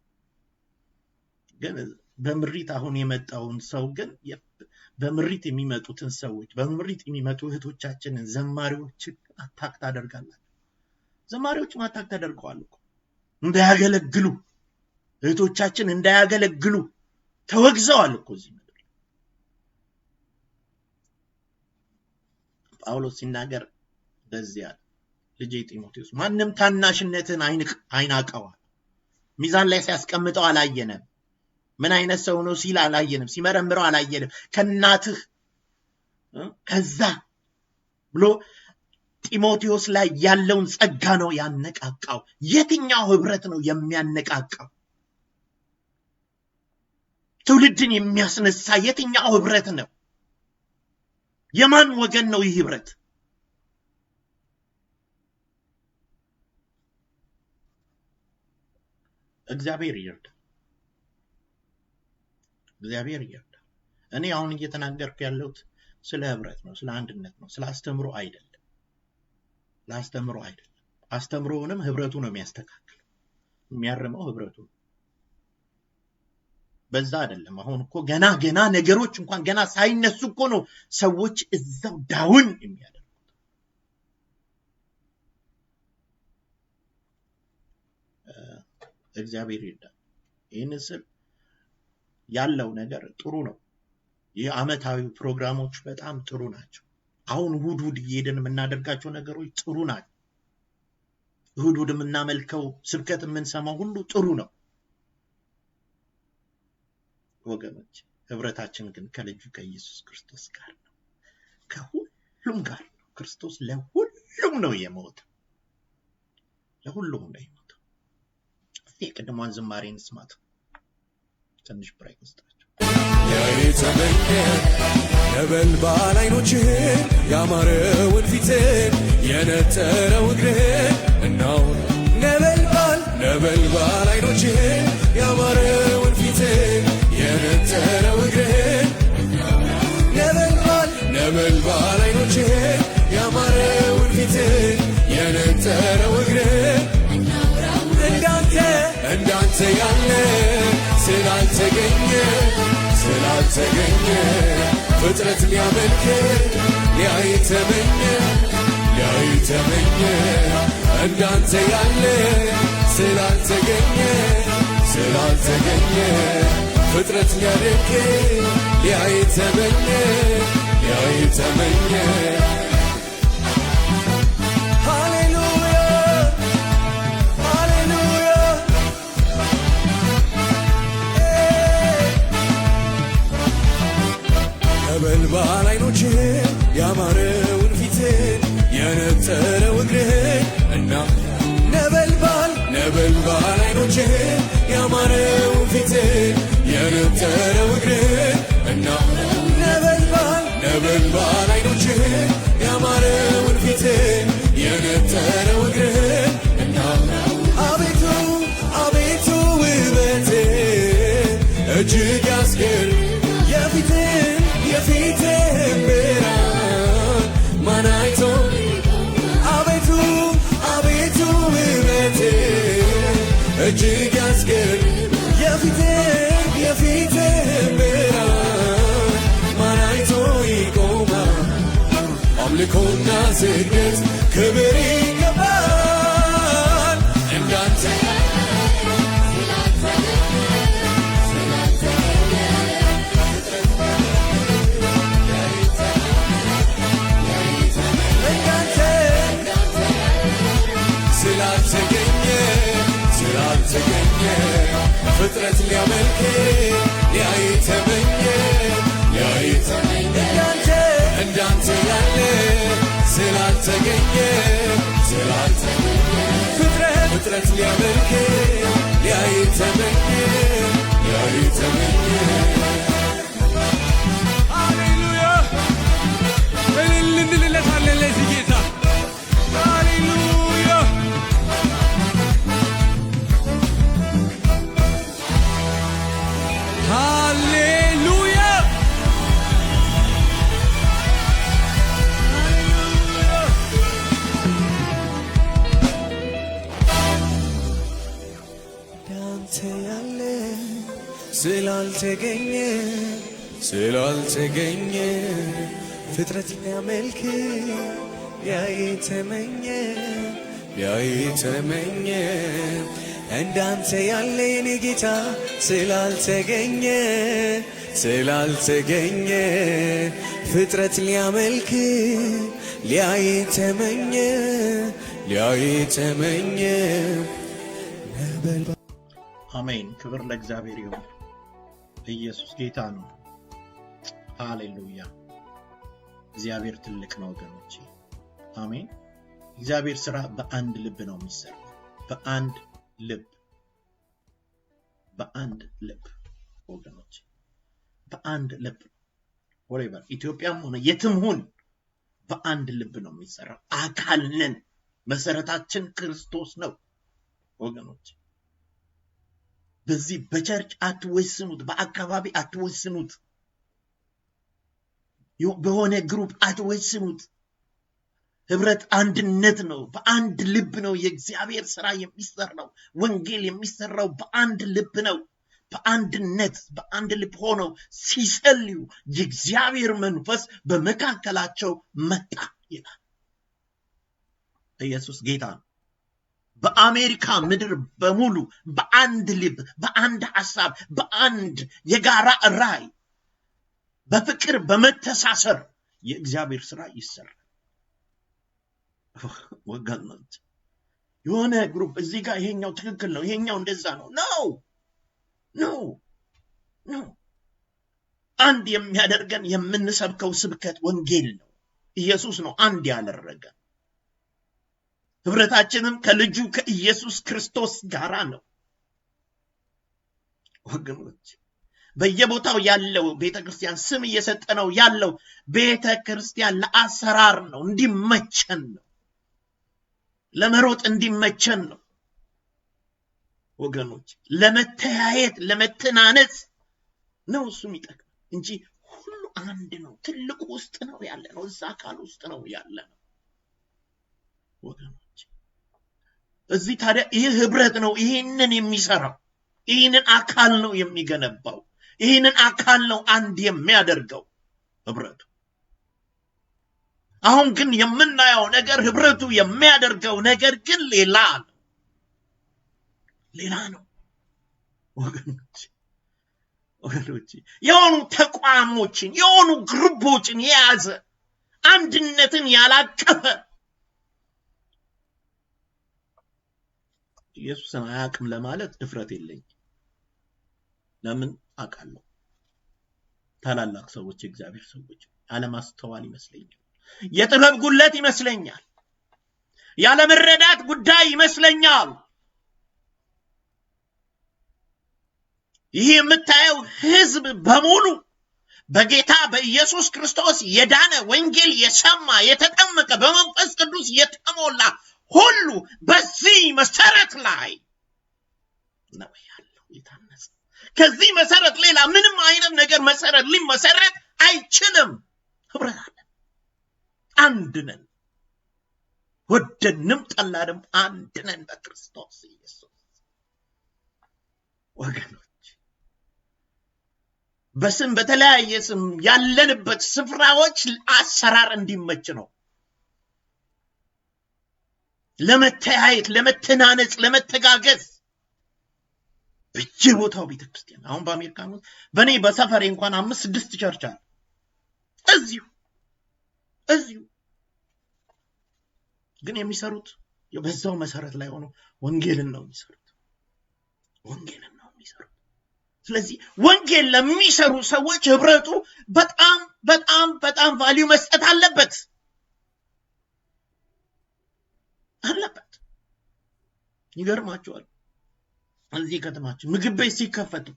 ግን በምሪት አሁን የመጣውን ሰው ግን በምሪት የሚመጡትን ሰዎች በምሪት የሚመጡ እህቶቻችንን ዘማሪዎችን አታክ ታደርጋላችሁ። ዘማሪዎችም አታክ ተደርገዋል እኮ እንዳያገለግሉ፣ እህቶቻችን እንዳያገለግሉ ተወግዘዋል እኮ እዚህ ምድር። ጳውሎስ ሲናገር በዚህ ያለ ልጄ ጢሞቴዎስ ማንም ታናሽነትን አይናቀዋል። ሚዛን ላይ ሲያስቀምጠው አላየንም። ምን አይነት ሰው ነው ሲል አላየንም። ሲመረምረው አላየንም። ከናትህ ከዛ ብሎ ጢሞቴዎስ ላይ ያለውን ጸጋ ነው ያነቃቃው። የትኛው ህብረት ነው የሚያነቃቃው? ትውልድን የሚያስነሳ የትኛው ህብረት ነው? የማን ወገን ነው ይህ ህብረት? እግዚአብሔር ይርዳ። እኔ አሁን እየተናገርኩ ያለሁት ስለ ህብረት ነው፣ ስለ አንድነት ነው፣ ስለ አስተምሮ አይደለም። አስተምሮውንም ህብረቱ ነው የሚያስተካክለው፣ የሚያርመው ህብረቱ ነው። በዛ አይደለም። አሁን እኮ ገና ነገሮች እንኳን ገና ሳይነሱ እኮ ነው ሰዎች እዛው ዳውን የሚያደርጉት። እግዚአብሔር ይርዳ። ይህን ስል ያለው ነገር ጥሩ ነው። የዓመታዊ ፕሮግራሞች በጣም ጥሩ ናቸው። አሁን እሑድ እየሄድን የምናደርጋቸው ነገሮች ጥሩ ናቸው። እሑድ የምናመልከው ስብከት የምንሰማው ሁሉ ጥሩ ነው ወገኖች። ህብረታችን ግን ከልጁ ከኢየሱስ ክርስቶስ ጋር ነው፣ ከሁሉም ጋር ነው። ክርስቶስ ለሁሉም ነው የሞተው፣ ለሁሉም ነው የሞተው። እስቲ ቅድሟን ዝማሬ እንስማት። ትንሽ ብሬክ ውስጣቸው የተመኘ ነበልባል አይኖችህን ያማረውን ፊትን የነጠረው እግርህን እናውራ። ነበልባል አይኖችህን ያማረውን ፊትን የነጠረው እግርህን ነበልባል አይኖችህን ያማረውን ፊትን የነጠረው እግርህን እንዳንተ ያለ ስላልተገኘ ፍጥረት ሊያመልክ ሊያይተመኝ እንዳንተ ያለ ስላልተገኘ ፍጥረት ሊያደንቅ ሊያይተመኝ ሃሌሉያ ሃሌሉያ ነበልባል ዓይኖችህን ያማረውን ፊትህን የነጠረው እግርህን እና ነበልባል ዓይኖችህን ያማረውን ፊትህን የነጠረው እግርህን እና ነበልባል ዓይኖችህን ያማረውን ፊትህን የነጠረው እግርህን እና አቤቱ ውበትህ እጅግ ያስገርም የፊትህን ብርሃን ማን አይቶ አቤቱ ውበትህ እጅግ ያስገርም የፊትህን ብርሃን ማን አይቶ ይቆማል አምልኮና ስግደት ክብር ይገባል እንዳንተ ስላልተገኘ ፍጥረት ሊያመልክ ሊያይተመኝ እንዳንተ ያለ ስላልተገኘ ፍጥረት ሊያመልክ ሊያይተመኝ ሃሌሉያ እልል እንልለታለን ለዚህ ጌታ ሃሌሉያ ሃሌሉያ እንዳንተ ያለ ስላልተገኘ ፍጥረት ሊያመልክ ሊያይተመኝ እንዳንተ ያለ የኔ ጌታ ስላልተገኘ ፍጥረት ሊያመልክ ሊያይተመኝ አሜን። ክብር ለእግዚአብሔር ይሁን። ኢየሱስ ጌታ ነው። ሃሌሉያ። እግዚአብሔር ትልቅ ነው ወገኖቼ። አሜን። እግዚአብሔር ስራ በአንድ ልብ ነው የሚሰራው። በአንድ ልብ ወገኖች፣ በአንድ ልብ ወሬበር ኢትዮጵያም ሆነ የትም ሁን በአንድ ልብ ነው የሚሰራው። አካል ነን። መሰረታችን ክርስቶስ ነው ወገኖች። በዚህ በቸርች አትወስኑት፣ በአካባቢ አትወስኑት፣ በሆነ ግሩፕ አትወስኑት። ህብረት አንድነት ነው። በአንድ ልብ ነው የእግዚአብሔር ስራ የሚሰራው። ወንጌል የሚሰራው በአንድ ልብ ነው። በአንድነት በአንድ ልብ ሆነው ሲጸልዩ የእግዚአብሔር መንፈስ በመካከላቸው መጣ ይላል። ኢየሱስ ጌታ ነው። በአሜሪካ ምድር በሙሉ በአንድ ልብ፣ በአንድ ሐሳብ፣ በአንድ የጋራ ራዕይ፣ በፍቅር በመተሳሰር የእግዚአብሔር ስራ ይሰራል። ወገኖች የሆነ ግሩፕ እዚህ ጋር ይሄኛው ትክክል ነው ይሄኛው እንደዛ ነው ኖ አንድ የሚያደርገን የምንሰብከው ስብከት ወንጌል ነው። ኢየሱስ ነው አንድ ያደረገን። ህብረታችንም ከልጁ ከኢየሱስ ክርስቶስ ጋራ ነው ወገኖች። በየቦታው ያለው ቤተክርስቲያን ስም እየሰጠነው ያለው ቤተክርስቲያን ለአሰራር ነው፣ እንዲመቸን ነው፣ ለመሮጥ እንዲመቸን ነው ወገኖች። ለመተያየት ለመተናነጽ ነው እሱ የሚጠቅም እንጂ ሁሉ አንድ ነው። ትልቁ ውስጥ ነው ያለ ነው፣ እዛ አካል ውስጥ ነው ያለ ነው ወገኖች። እዚህ ታዲያ ይህ ህብረት ነው ይሄንን የሚሰራው፣ ይሄንን አካል ነው የሚገነባው፣ ይሄንን አካል ነው አንድ የሚያደርገው። ህብረቱ። አሁን ግን የምናየው ነገር ህብረቱ የሚያደርገው ነገር ግን ሌላ ነው ወገኖች የሆኑ ተቋሞችን የሆኑ ግሩፖችን የያዘ አንድነትን ያላቀፈ ኢየሱስን አያውቅም ለማለት ድፍረት የለኝ። ለምን አውቃለሁ? ታላላቅ ሰዎች እግዚአብሔር ሰዎች አለማስተዋል ይመስለኛል፣ የጥበብ ጉድለት ይመስለኛል፣ ያለመረዳት ጉዳይ ይመስለኛል። ይህ የምታየው ህዝብ በሙሉ በጌታ በኢየሱስ ክርስቶስ የዳነ ወንጌል የሰማ የተጠመቀ በመንፈስ ቅዱስ የተሞላ ሁሉ በዚህ መሰረት ላይ ነው ያለው የታነጸ። ከዚህ መሰረት ሌላ ምንም አይነት ነገር መሰረት ሊመሰረት አይችልም። ህብረት አለ፣ አንድ ነን፣ ወደንም ጠላንም አንድ ነን በክርስቶስ ኢየሱስ። ወገኖች በስም በተለያየ ስም ያለንበት ስፍራዎች አሰራር እንዲመች ነው። ለመተያየት፣ ለመተናነጽ፣ ለመተጋገዝ በየቦታው ቤተክርስቲያን። አሁን በአሜሪካን ውስጥ በኔ በሰፈሬ እንኳን 5-6 ቸርች አለ። እዚሁ ግን የሚሰሩት በዛው መሰረት ላይ ሆኖ ወንጌልን ነው የሚሰሩት። ስለዚህ ወንጌል ለሚሰሩ ሰዎች ህብረቱ በጣም በጣም በጣም ቫልዩ መስጠት አለበት። ይገርማችኋል፣ እዚህ ከተማችን ምግብ ቤት ሲከፈት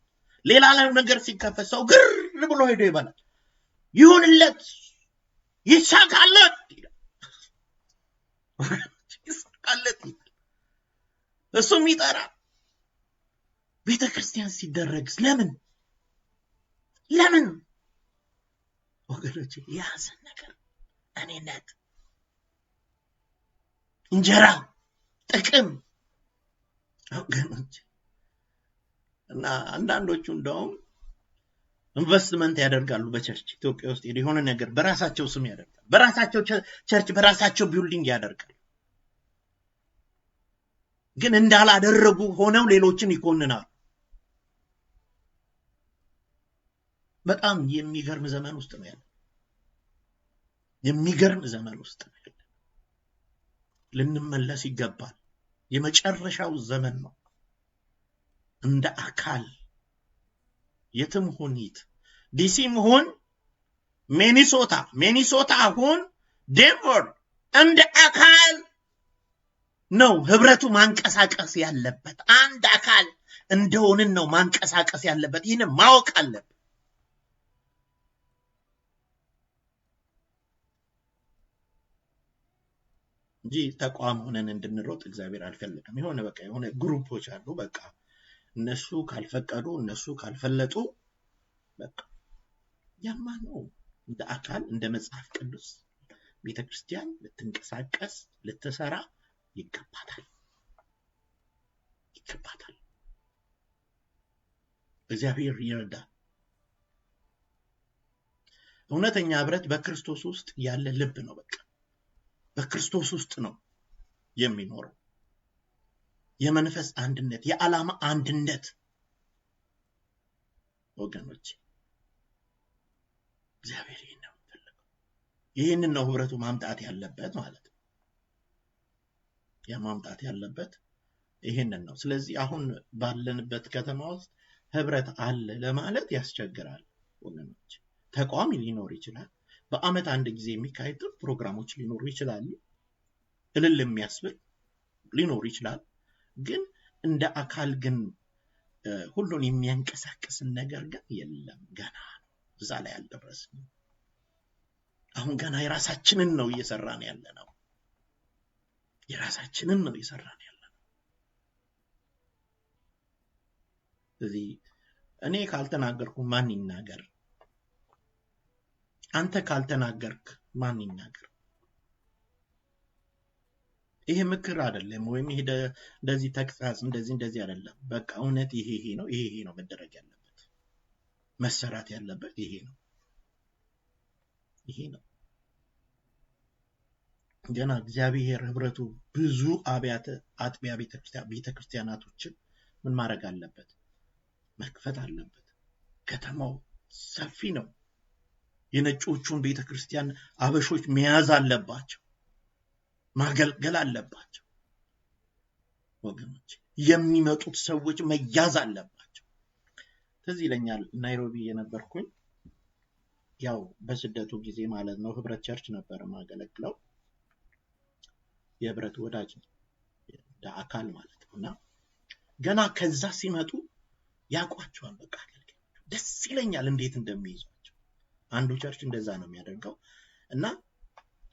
ሌላ ነገር ሲከፈት ሰው ግር ብሎ ሄዶ ይበላል። ይሁንለት፣ ይሳካለት እሱም ይጠራል። ቤተክርስቲያን ሲደረግስ ለምን ወገኖች? ያዘን ነገር እኔነት፣ እንጀራ፣ ጥቅም ወገኖች። እና አንዳንዶቹ እንደውም ኢንቨስትመንት ያደርጋሉ በቸርች ኢትዮጵያ ውስጥ የሆነ ነገር በራሳቸው ስም ያደርጋሉ። በራሳቸው ቸርች በራሳቸው ቢልዲንግ ያደርጋሉ። ግን እንዳላደረጉ ሆነው ሌሎችን ይኮንናሉ። በጣም የሚገርም ዘመን ውስጥ ነው ያለው። ልንመለስ ይገባል። የመጨረሻው ዘመን ነው። እንደ አካል የትም ሆኒት ዲሲም ሆን ሚኒሶታ ሆን ዴንቨር እንደ አካል ነው ህብረቱ ማንቀሳቀስ ያለበት። አንድ አካል እንደሆንን ነው ማንቀሳቀስ ያለበት። ይህን ማወቅ አለበት። እንጂ ተቋም ሆነን እንድንሮጥ እግዚአብሔር አልፈለገም። የሆነ ግሩፖች አሉ። በቃ እነሱ ካልፈቀዱ እነሱ ካልፈለጡ በቃ ያማ ነው። እንደ አካል እንደ መጽሐፍ ቅዱስ ቤተክርስቲያን ልትንቀሳቀስ ልትሰራ ይገባታል። እግዚአብሔር ይርዳ። እውነተኛ ህብረት በክርስቶስ ውስጥ ያለ ልብ ነው። በቃ በክርስቶስ ውስጥ ነው የሚኖረው። የመንፈስ አንድነት፣ የዓላማ አንድነት ወገኖች፣ እግዚአብሔር ይህንን ነው ህብረቱ ማምጣት ያለበት ማለት ነው። ማምጣት ያለበት ይህንን ነው። ስለዚህ አሁን ባለንበት ከተማ ውስጥ ህብረት አለ ለማለት ያስቸግራል ወገኖች። ተቋም ሊኖር ይችላል። በአመት አንድ ጊዜ የሚካሄዱ ፕሮግራሞች ሊኖሩ ይችላሉ። እልል የሚያስብል ሊኖር ይችላል። ግን እንደ አካል ግን ሁሉን የሚያንቀሳቅስን ነገር ግን የለም። ገና እዛ ላይ አልደረስንም። አሁን ገና የራሳችንን ነው እየሰራን ያለነው። ስለዚህ እኔ ካልተናገርኩ ማን ይናገር? አንተ ካልተናገርክ ማን ይናገር? ይሄ ምክር አይደለም፣ ወይም ይሄ እንደዚህ ተክሳስ እንደዚህ አይደለም። በቃ እውነት ይሄ ነው፣ ይሄ ነው መደረግ ያለበት፣ መሰራት ያለበት ይሄ ነው። ይሄ ነው። ገና እግዚአብሔር ህብረቱ ብዙ አጥቢያ ቤተክርስቲያናቶችን ምን ማድረግ አለበት? መክፈት አለበት። ከተማው ሰፊ ነው። የነጮቹን ቤተክርስቲያን አበሾች መያዝ አለባቸው፣ ማገልገል አለባቸው። ወገኖች የሚመጡት ሰዎች መያዝ አለባቸው። ስለዚህ ይለኛል ናይሮቢ የነበርኩኝ ያው በስደቱ ጊዜ ማለት ነው ህብረት ቸርች ነበር ማገለግለው። የህብረት ወዳጅ እንደ አካል ማለት ነውና ገና ከዛ ሲመጡ ያቋቸዋል። በቃ ደስ ይለኛል እንዴት እንደሚይዟቸው። አንዱ ቸርች እንደዛ ነው የሚያደርገው እና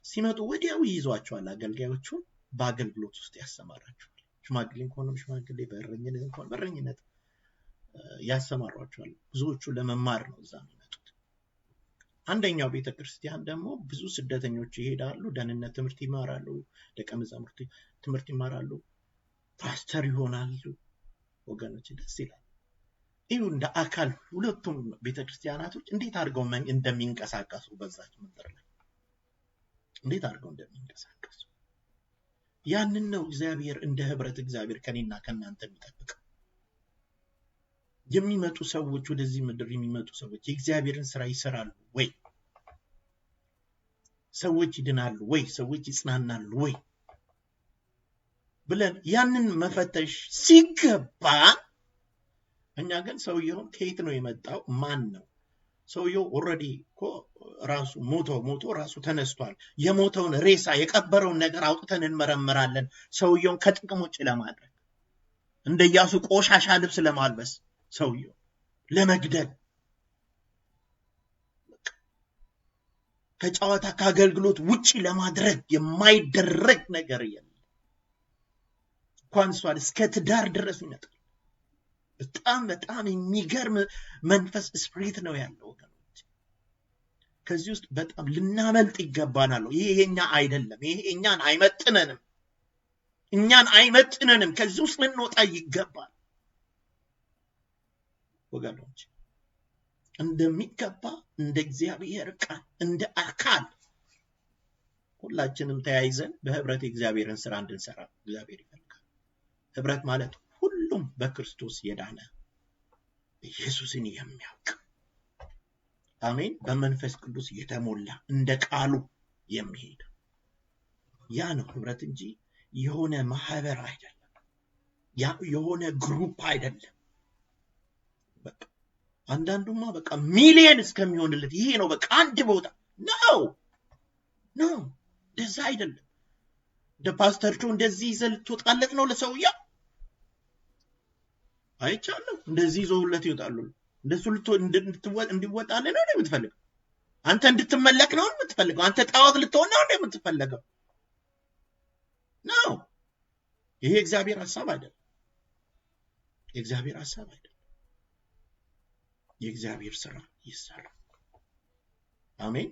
ሲመጡ ወዲያው ይይዟቸዋል። አገልጋዮቹን በአገልግሎት ውስጥ ያሰማራቸዋል። ሽማግሌ እንኳን ሽማግሌ፣ በረኝነት እንኳን በረኝነት ያሰማሯቸዋል። ብዙዎቹ ለመማር ነው እዛ የሚመጡት። አንደኛው ቤተክርስቲያን ደግሞ ብዙ ስደተኞች ይሄዳሉ፣ ደህንነት ትምህርት ይማራሉ፣ ደቀ መዛሙርት ትምህርት ይማራሉ፣ ፓስተር ይሆናሉ። ወገኖች ደስ ይላል። ይሁ እንደ አካል ሁለቱም ቤተክርስቲያናቶች እንዴት አድርገው እንደሚንቀሳቀሱ በዛች ምድር ላይ እንዴት አድርገው እንደሚንቀሳቀሱ ያንን ነው እግዚአብሔር እንደ ህብረት እግዚአብሔር ከኔና ከናንተ የሚጠብቀው። የሚመጡ ሰዎች ወደዚህ ምድር የሚመጡ ሰዎች የእግዚአብሔርን ስራ ይሰራሉ ወይ? ሰዎች ይድናሉ ወይ? ሰዎች ይጽናናሉ ወይ ብለን ያንን መፈተሽ ሲገባ፣ እኛ ግን ሰውየው ከየት ነው የመጣው? ማን ነው ሰውየው? ኦሬዲ እኮ ራሱ ሞቶ ራሱ ተነስቷል። የሞተውን ሬሳ የቀበረውን ነገር አውጥተን እንመረምራለን። ሰውየውን ከጥቅም ውጭ ለማድረግ እንደ ኢያሱ ቆሻሻ ልብስ ለማልበስ ሰውየው ለመግደል ከጨዋታ ከአገልግሎት ውጪ ለማድረግ የማይደረግ ነገር የለም። እንኳን እስከ ትዳር ድረስ ይመጣል። በጣም የሚገርም መንፈስ ስፒሪት ነው ያለው ወገኖች። ከዚህ ውስጥ በጣም ልናመልጥ ይገባናል። ይሄ የኛ አይደለም። ይሄ እኛን አይመጥነንም። ከዚህ ውስጥ ልንወጣ ይገባል ወገኖች። እንደሚገባ እንደ እግዚአብሔር ቃል እንደ አካል ሁላችንም ተያይዘን በህብረት የእግዚአብሔርን ስራ እንድንሰራ እግዚአብሔር ይፈልጋል። ህብረት ማለት ሁሉም በክርስቶስ የዳነ ኢየሱስን የሚያውቅ አሜን፣ በመንፈስ ቅዱስ የተሞላ እንደ ቃሉ የሚሄድ ያ ነው ህብረት እንጂ የሆነ ማህበር አይደለም፣ የሆነ ግሩፕ አይደለም። በቃ አንዳንዱማ በቃ ሚሊየን እስከሚሆንለት ይሄ ነው በቃ አንድ ቦታ ነው እንደዛ አይደለም። እንደ ፓስተርቹ እንደዚህ ይዘህ ልትወጣለት ነው ለሰውየው አይቻልም። እንደዚህ ይዘውለት ይወጣሉ። እንደሱ እንዲወጣልህ ነው የምትፈልገው? አንተ እንድትመለክ ነው የምትፈልገው? አንተ ጣዖት ልትሆን ነው የምትፈልገው? ነው ይሄ እግዚአብሔር ሐሳብ አይደለም። የእግዚአብሔር ሐሳብ አይደለም። የእግዚአብሔር ስራ ይሰራ። አሜን።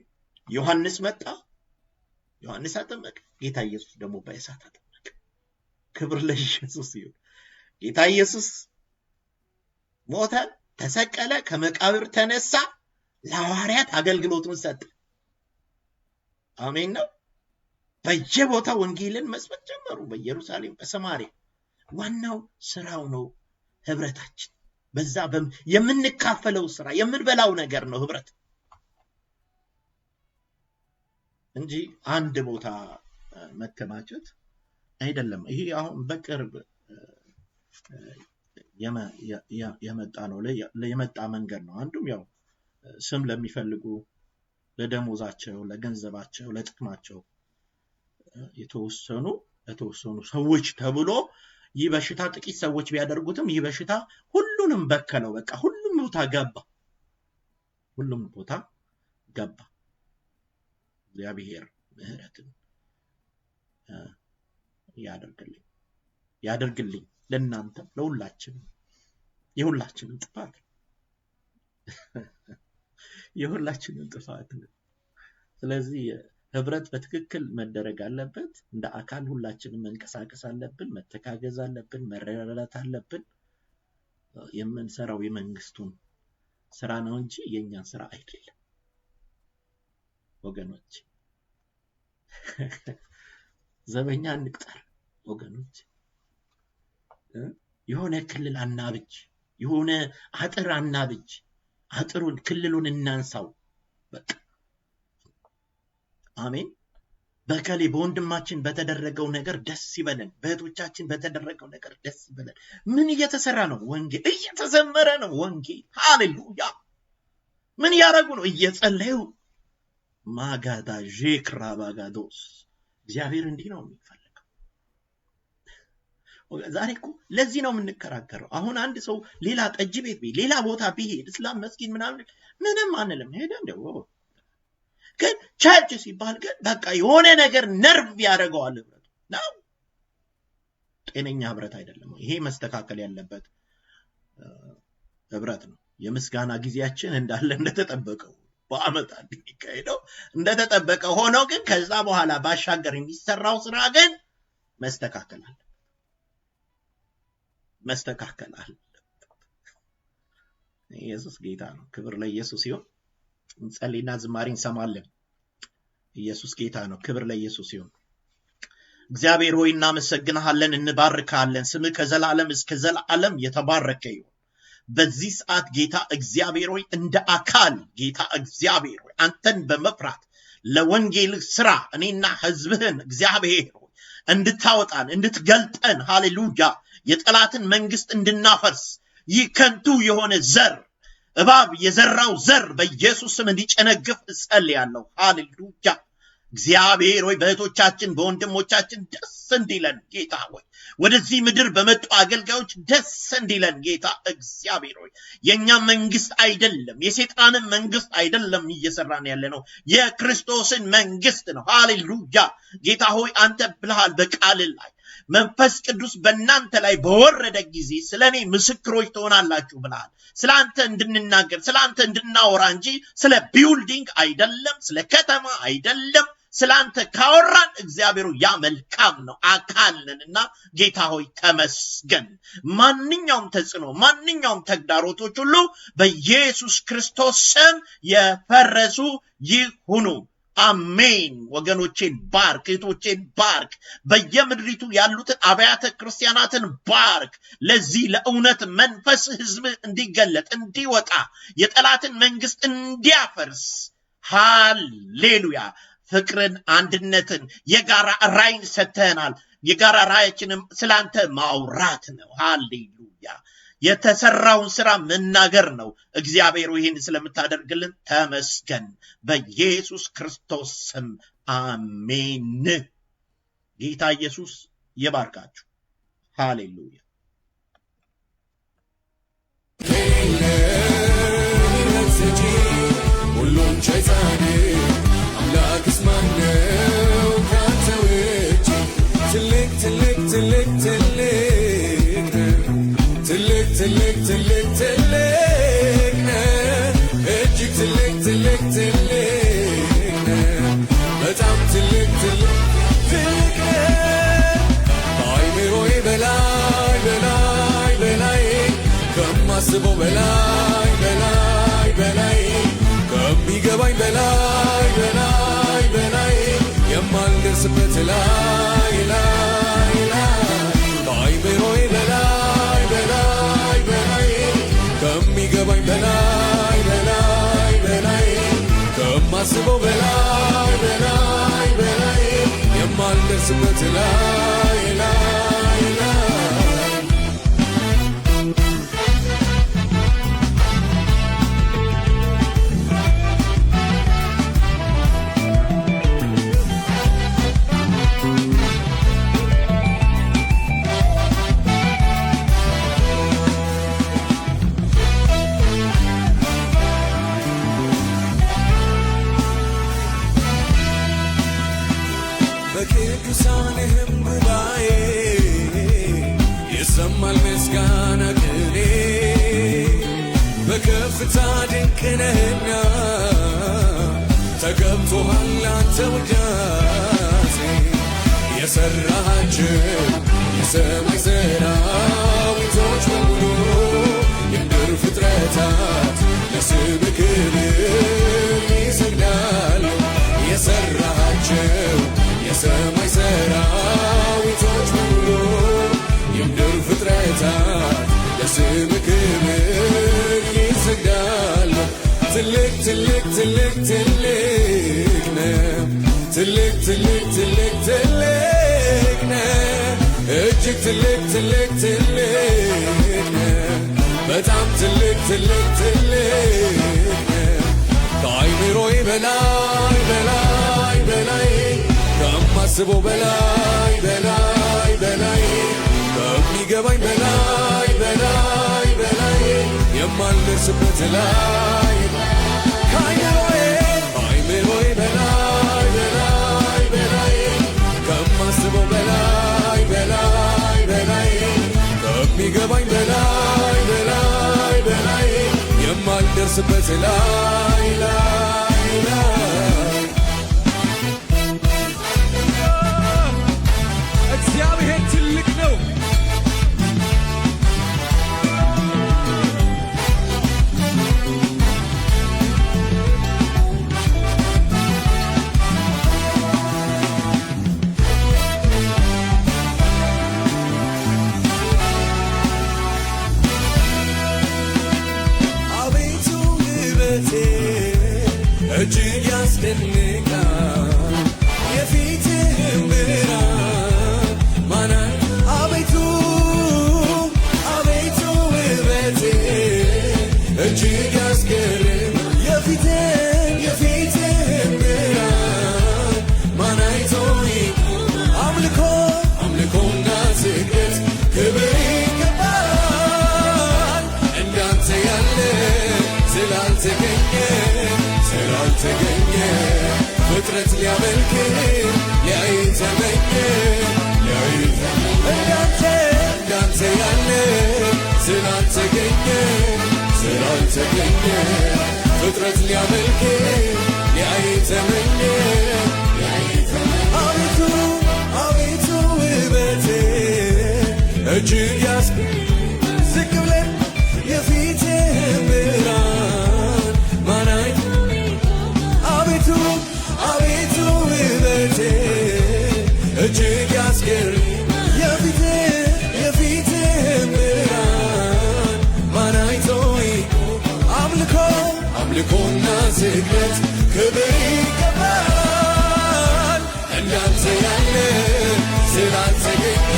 ዮሐንስ መጣ፣ ዮሐንስ አጠመቀ፣ ጌታ ኢየሱስ ደግሞ በእሳት አጠመቀ። ክብር ለኢየሱስ ይሁን። ጌታ ኢየሱስ ሞተ፣ ተሰቀለ፣ ከመቃብር ተነሳ፣ ለሐዋርያት አገልግሎቱን ሰጠ። አሜን ነው። በየቦታው ወንጌልን መስበክ ጀመሩ፣ በኢየሩሳሌም በሰማርያ። ዋናው ስራው ነው ህብረታችን። በዛ የምንካፈለው ስራ የምንበላው ነገር ነው ህብረት እንጂ አንድ ቦታ መከማቸት አይደለም። ይሄ አሁን በቅርብ የመጣ ነው፣ የመጣ መንገድ ነው። አንዱም ያው ስም ለሚፈልጉ ለደሞዛቸው፣ ለገንዘባቸው፣ ለጥቅማቸው የተወሰኑ ሰዎች ተብሎ ይህ በሽታ ጥቂት ሰዎች ቢያደርጉትም ይህ በሽታ ሁሉንም በከለው። በቃ ሁሉም ቦታ ገባ። እግዚአብሔር ምህረትን ያደርግልኝ ለእናንተ ለሁላችንም። የሁላችንም ጥፋት ነው። ስለዚህ ህብረት በትክክል መደረግ አለበት። እንደ አካል ሁላችንም መንቀሳቀስ አለብን፣ መተጋገዝ አለብን፣ መረዳዳት አለብን። የምንሰራው የመንግስቱን ስራ ነው እንጂ የኛን ስራ አይደለም። ወገኖች ዘበኛ እንቅጠር ወገኖች። የሆነ ክልል አናብጅ፣ የሆነ አጥር አናብጅ። አጥሩን ክልሉን እናንሳው በቃ። አሜን። በከሌ በወንድማችን በተደረገው ነገር ደስ ይበለን፣ በእህቶቻችን በተደረገው ነገር ደስ ይበለን። ምን እየተሰራ ነው? ወንጌል እየተዘመረ ነው። ወንጌል ሃሌሉያ። ምን ያረጉ ነው? እየጸለዩ ማጋዳ ጄክራ ባጋዶስ። እግዚአብሔር እንዲህ ነው የሚፈልገው። ዛሬ እኮ ለዚህ ነው የምንከራከረው። አሁን አንድ ሰው ሌላ ጠጅ ቤት ሌላ ቦታ ቢሄድ እስላም መስጊድ ምንም አንልም። ሄደ እንደው ግን ቸርች ሲባል ግን በቃ የሆነ ነገር ነርቭ ያደርገዋል። ህብረት ነው፣ ጤነኛ ህብረት አይደለም። ይሄ መስተካከል ያለበት ህብረት ነው። የምስጋና ጊዜያችን እንዳለ እንደተጠበቀው በአመት አንድ የሚካሄደው እንደተጠበቀ ሆኖ ግን ከዛ በኋላ ባሻገር የሚሰራው ስራ ግን መስተካከል አለበት። ኢየሱስ ጌታ ነው። ክብር ለኢየሱስ ይሁን። እንጸልይና ዝማሬ እንሰማለን። ኢየሱስ ጌታ ነው። ክብር ለኢየሱስ ይሁን። እግዚአብሔር ሆይ እናመሰግንሃለን፣ እንባርካለን። ስምህ ከዘላለም እስከ ዘላለም የተባረከ ይሁን። በዚህ ሰዓት ጌታ እግዚአብሔር ሆይ እንደ አካል ጌታ እግዚአብሔር ሆይ አንተን በመፍራት ለወንጌል ስራ እኔና ህዝብህን እግዚአብሔር ሆይ እንድታወጣን እንድትገልጠን፣ ሃሌሉያ፣ የጠላትን መንግስት እንድናፈርስ ይህ ከንቱ የሆነ ዘር እባብ የዘራው ዘር በኢየሱስ ስም እንዲጨነግፍ እጸልያለሁ። ሃሌሉያ። እግዚአብሔር ሆይ በእህቶቻችን በወንድሞቻችን ደስ እንዲለን ጌታ ሆይ ወደዚህ ምድር በመጡ አገልጋዮች ደስ እንዲለን ጌታ እግዚአብሔር ሆይ የኛ መንግስት አይደለም የሰይጣንን መንግስት አይደለም እየሰራን ያለ ነው፣ የክርስቶስን መንግስት ነው። ሃሌሉያ። ጌታ ሆይ አንተ ብለሃል በቃል ላይ መንፈስ ቅዱስ በእናንተ ላይ በወረደ ጊዜ ስለኔ ምስክሮች ትሆናላችሁ ብለሃል። ስላንተ እንድንናገር ስላንተ እንድናወራ እንጂ ስለ ቢልዲንግ አይደለም፣ ስለ ከተማ አይደለም። ስላንተ ካወራን እግዚአብሔር ያ መልካም ነው፣ አካልንና ጌታ ሆይ ተመስገን። ማንኛውም ተጽዕኖ ማንኛውም ተግዳሮቶች ሁሉ በኢየሱስ ክርስቶስ ስም የፈረሱ ይሁኑ። አሜን። ወገኖቼን ባርክ፣ እህቶቼን ባርክ፣ በየምድሪቱ ያሉትን አብያተ ክርስቲያናትን ባርክ። ለዚህ ለእውነት መንፈስ ህዝብ እንዲገለጥ እንዲወጣ የጠላትን መንግስት እንዲያፈርስ ሃሌሉያ። ፍቅርን፣ አንድነትን፣ የጋራ ራዕይን ሰጥተናል። የጋራ ራዕያችንም ስላንተ ማውራት ነው። ሃሌሉያ። የተሰራውን ስራ መናገር ነው። እግዚአብሔር ይህን ስለምታደርግልን ተመስገን። በኢየሱስ ክርስቶስ ስም አሜን። ጌታ ኢየሱስ ይባርካችሁ። ሃሌሉያ። ሁሉም ሸይጣን አምላክስ ማነው ካንተ ውጭ? ትልቅ ትልቅ ትልቅ ትልቅ ትልቅ ትልቅ ትልቅ ትልቅ እጅግ ትልቅ ትልቅ ትልቅ በጣም ትልቅ ትልቅ ትልቅ ከአይምሮዬ በላይ በላይ በላይ ከማስበው በላይ በላይ በላይ ከሚገባኝ በላይ በላይ በላይ የማልደርስበት ላይ ላይ ላይ ከአይምሮዬ በላይ በላይ በላይ ከሚገባኝ በላይ በላይ በላይ ከማስበው በላይ በላይ በላይ የማልደርስበት ላይ ላይ ላይ በቅዱሳንህም ጉባኤ ይሰማል ምስጋና ቅኔ በከፍታ ድንቅ ነህና ተገብቶሃል አንተ ውዳሴ የሠራሃቸው የሰማይ ሰራዊቶች በሙሉ የምድር ፍጥረታት ለስምህ ክብር ይሰግዳሉ የሰማይ ሰራዊቶች ሙሉ የምድር ፍጥረታት ለስም ክብር ይሰግዳሉ። ትልቅ ትልቅ ትልቅ ትልቅ ነው፣ ትልቅ ትልቅ ትልቅ ትልቅ ነው፣ እጅግ ትልቅ ትልቅ ትልቅ ነው፣ በጣም ትልቅ ትልቅ ትልቅ ነው። ከአይምሮዬ በላይ በላይ በላይ ከማስበው በላይ በላይ በላይ ከሚገባኝ በላይ በላይ በላይ የማልደርስበት ላይ ከአይምሮዬ በላይ በላይ በላይ ከማስበው በላይ በላይ በላይ ከሚገባኝ በላይ በላይ በላይ የማልደርስበት ላይ ላይ ላይ እግዚአብሔር ትልቅ ነው። እጅግ ያስደንቃል የፊትህም ብርሃን ማናት አቤቱ አቤቱ ውበቴ እጅግ ያስገርማል የፊትህም ብርሃን ማናይቶ አምልኮ አምልኮና ስግደት ክብር ይገባል እንዳንተ ያለ ስላልተገኘ ፍጥረት ሊያመልክ ሊያይ ተመኘ እንዳንተ ያለ ስላልተገኘ ፍጥረት ሊያመልክ ሊያይ ተመኘ። አቤቱ አቤቱ ውበቴ እጅግ ዝቅ ብለን የፊትህን ብርሃን ማናይ አቤቱ አቤቱ ውበቴ እጅግ ያስገርማል የፊትህን ብርሃን ማናይቶ አምልኮ አምልኮና ስግደት ክብር ይገባል እንዳንተ ያለ ስላልተገኘ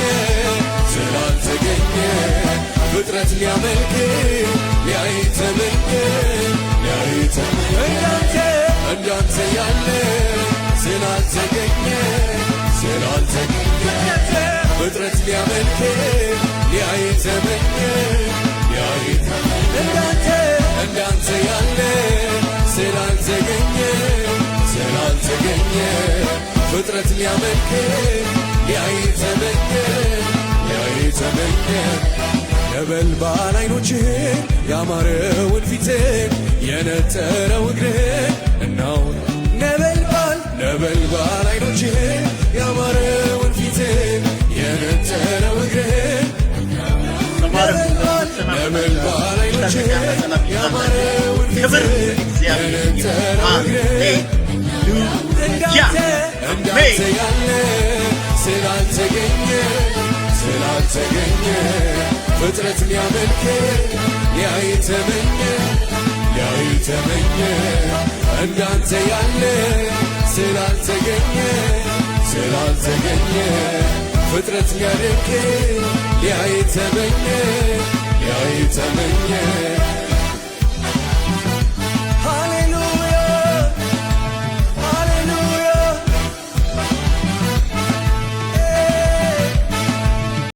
ፍጥረት ሊያመልክ ሊያይ ተመኘ እንዳንተ ያለ ስላልተገኘ ፍጥረት ሊያመልክ ሊያይ ተመኘ እንዳንተ ያለ ስላልተገኘ ፍጥረት ሊያመልክ ሊያይ ተመኘ ነበልባል ዓይኖችህን ያማረውን ፊትህን የነጠረው እግርህን እናውራ ነበልባል ዓይኖችህን ያማረውን ፊትህን የነጠረው እግርህን ነበልባል ዓይኖችህን ያማረውን ፊትህን የነጠረው እግርህን እንዳንተ ያለ ስላልተገኘ ፍጥረት ሊያመልክ ሊያይ ተመኘ እንዳንተ ያለ ስላልተገኘ ፍጥረት ሊያመልክ ሊያይ ተመኘ